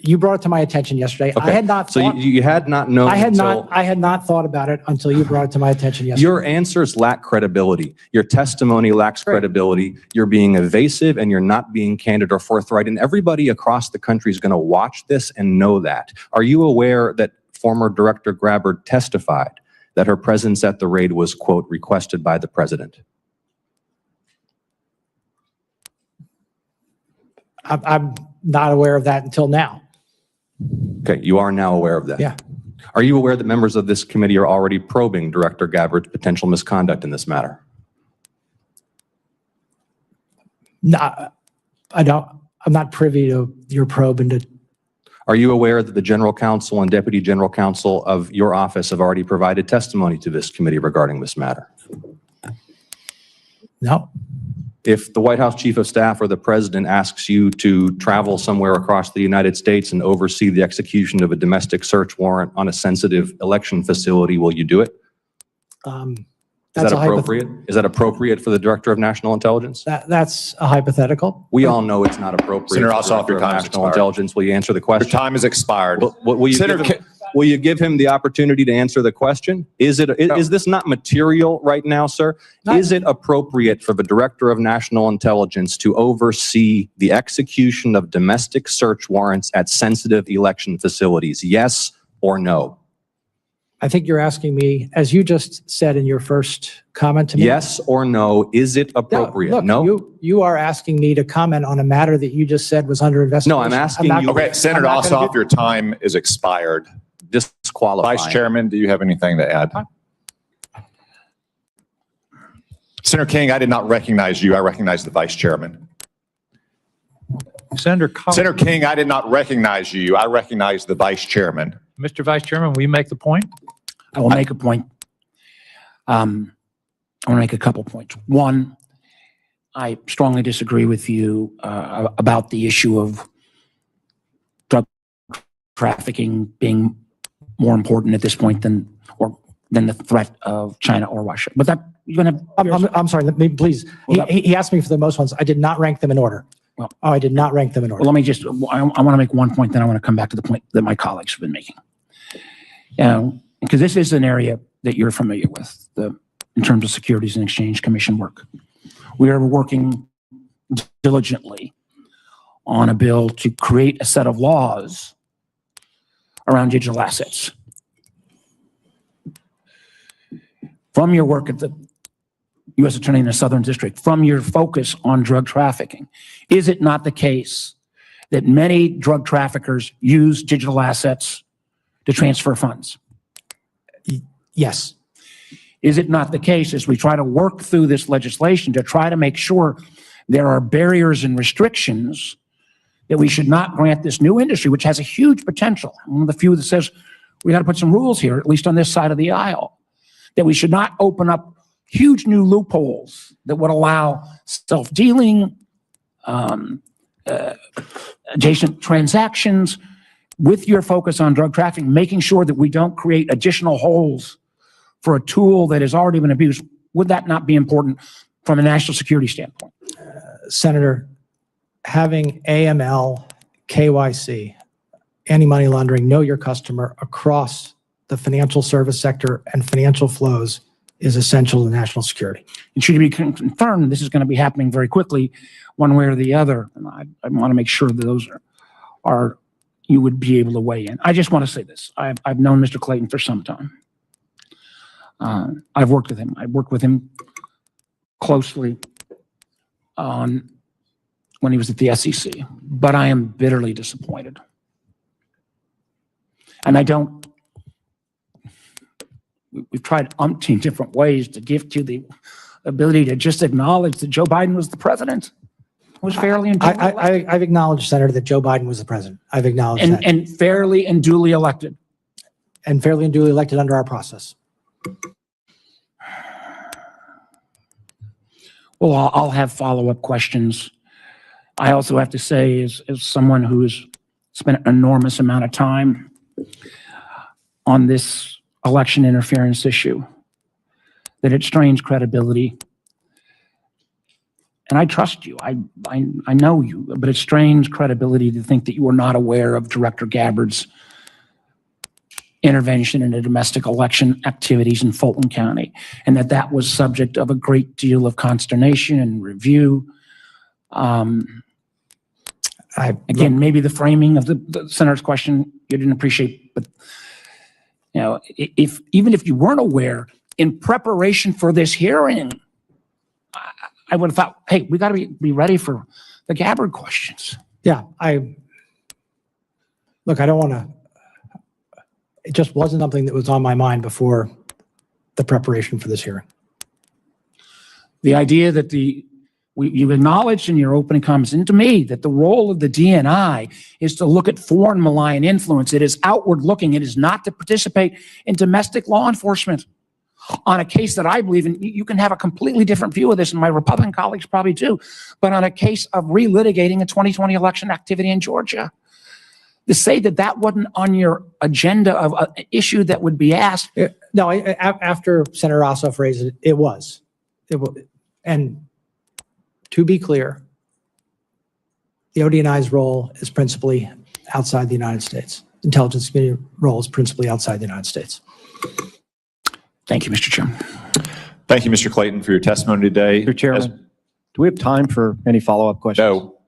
You brought it to my attention yesterday. I Okay. had not So thought, you had not known I had until... not thought about it until you brought it to my attention yesterday. Your answers lack credibility. Your testimony lacks credibility. You're being evasive and you're not being candid or forthright. And everybody across the country is going to watch this and know that. Are you aware that former Director Gabbard testified that her presence at the raid was, quote, requested by the president? I'm not aware of that until now. Okay, you are now aware of that. Yeah. Are you aware that members of this committee are already probing Director Gabbard's potential misconduct in this matter? No, I'm not privy to your probe into. Are you aware that the General Counsel and Deputy General Counsel of your office have already provided testimony to this committee regarding this matter? No. If the White House Chief of Staff or the President asks you to travel somewhere across the United States and oversee the execution of a domestic search warrant on a sensitive election facility, will you do it? Is that appropriate? Is that appropriate for the Director of National Intelligence? That's a hypothetical. We all know it's not appropriate. Senator for the Ossoff, Director your of time has National expired. Intelligence. Will you answer the question? Your time is expired. Will you give him the opportunity to answer the question? Is this not material right now, sir? Is it appropriate for the Director of National Intelligence to oversee the execution of domestic search warrants at sensitive election facilities? Yes or no? I think you're asking me, as you just said in your first comment to me. Yes or no? Is it appropriate? Look, No? you are asking me to comment on a matter that you just said was under investigation. No, I'm asking you. Okay, Senator I'm not gonna Ossoff, your time is expired. Disqualified. Vice Chairman, do you have anything to add? Senator King, I did not recognize you. I recognize the Vice Chairman. Senator King, I did not recognize you. I recognize the Vice Chairman. Mr. Vice Chairman, will you make the point? I will make a point. I want to make a couple points. One, I strongly disagree with you about the issue of drug trafficking being more important at this point than the threat of China or Russia. But that you're going to. I'm sorry. Please. He asked me for the most ones. I did not rank them in order. Well, I did not rank them in order. Well, let me just. I want to make one point. Then I want to come back to the point that my colleagues have been making. Because this is an area that you're familiar with, in terms of Securities and Exchange Commission work. We are working diligently on a bill to create a set of laws around digital assets. From your work at the U.S. Attorney in the Southern District, from your focus on drug trafficking, is it not the case that many drug traffickers use digital assets to transfer funds? Yes. Is it not the case as we try to work through this legislation to try to make sure there are barriers and restrictions that we should not grant this new industry, which has a huge potential? I'm one of the few that says we got to put some rules here, at least on this side of the aisle, that we should not open up huge new loopholes that would allow self-dealing, adjacent transactions, with your focus on drug trafficking, making sure that we don't create additional holes for a tool that has already been abused. Would that not be important from a national security standpoint? Senator, having AML, KYC, anti-money laundering, know your customer across the financial service sector and financial flows is essential to national security. And should you be confirmed, this is going to be happening very quickly, one way or the other. And I want to make sure that those are you would be able to weigh in. I just want to say this. I've known Mr. Clayton for some time. I've worked with him. I worked with him closely on when he was at the SEC, but I am bitterly disappointed. And we've tried umpteen different ways to give to the ability to just acknowledge that Joe Biden was the president was fairly and duly elected. I've acknowledged, Senator, that Joe Biden was the president. I've acknowledged that. And fairly and duly elected. And fairly and duly elected under our process. Well, I'll have follow-up questions. I also have to say, as someone who has spent an enormous amount of time on this election interference issue, that it strains credibility. And I trust you. I know you, but it strains credibility to think that you were not aware of Director Gabbard's intervention in the domestic election activities in Fulton County, and that was subject of a great deal of consternation and review. Again, maybe the framing of the senator's question you didn't appreciate, but you know, even if you weren't aware, in preparation for this hearing, I would have thought, hey, we got to be ready for the Gabbard questions. Yeah, look, I don't want to, it just wasn't something that was on my mind before the preparation for this hearing. The idea that you acknowledged in your opening comments and to me that the role of the DNI is to look at foreign malign influence. It is outward looking. It is not to participate in domestic law enforcement on a case that I believe in. You can have a completely different view of this, and my Republican colleagues probably do, but on a case of relitigating a 2020 election activity in Georgia. To say that wasn't on your agenda of an issue that would be asked. No, after Senator Ossoff raised it, it was. And to be clear, the ODNI's role is principally outside the United States. Intelligence community role is principally outside the United States. Thank you, Mr. Chairman. Thank you, Mr. Clayton, for your testimony today. Mr. Chairman, do we have time for any follow-up questions? No.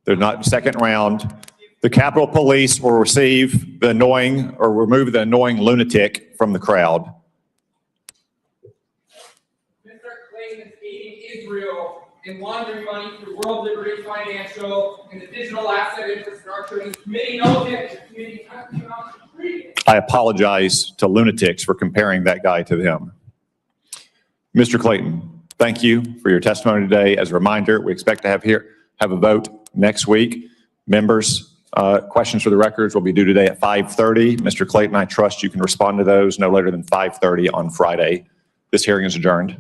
There's not second round. The Capitol Police will receive the annoying or remove the annoying lunatic from the crowd. Mr. Clayton is aiding Israel in laundering money through World Liberty Financial and the digital asset infrastructure. And the committee knows it. The committee has to come out and treat it. I apologize to lunatics for comparing that guy to them. Mr. Clayton, thank you for your testimony today. As a reminder, we expect to have a vote next week. Members, questions for the records will be due today at 5:30. Mr. Clayton, I trust you can respond to those no later than 5:30 on Friday. This hearing is adjourned.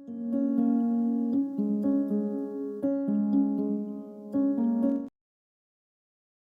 you.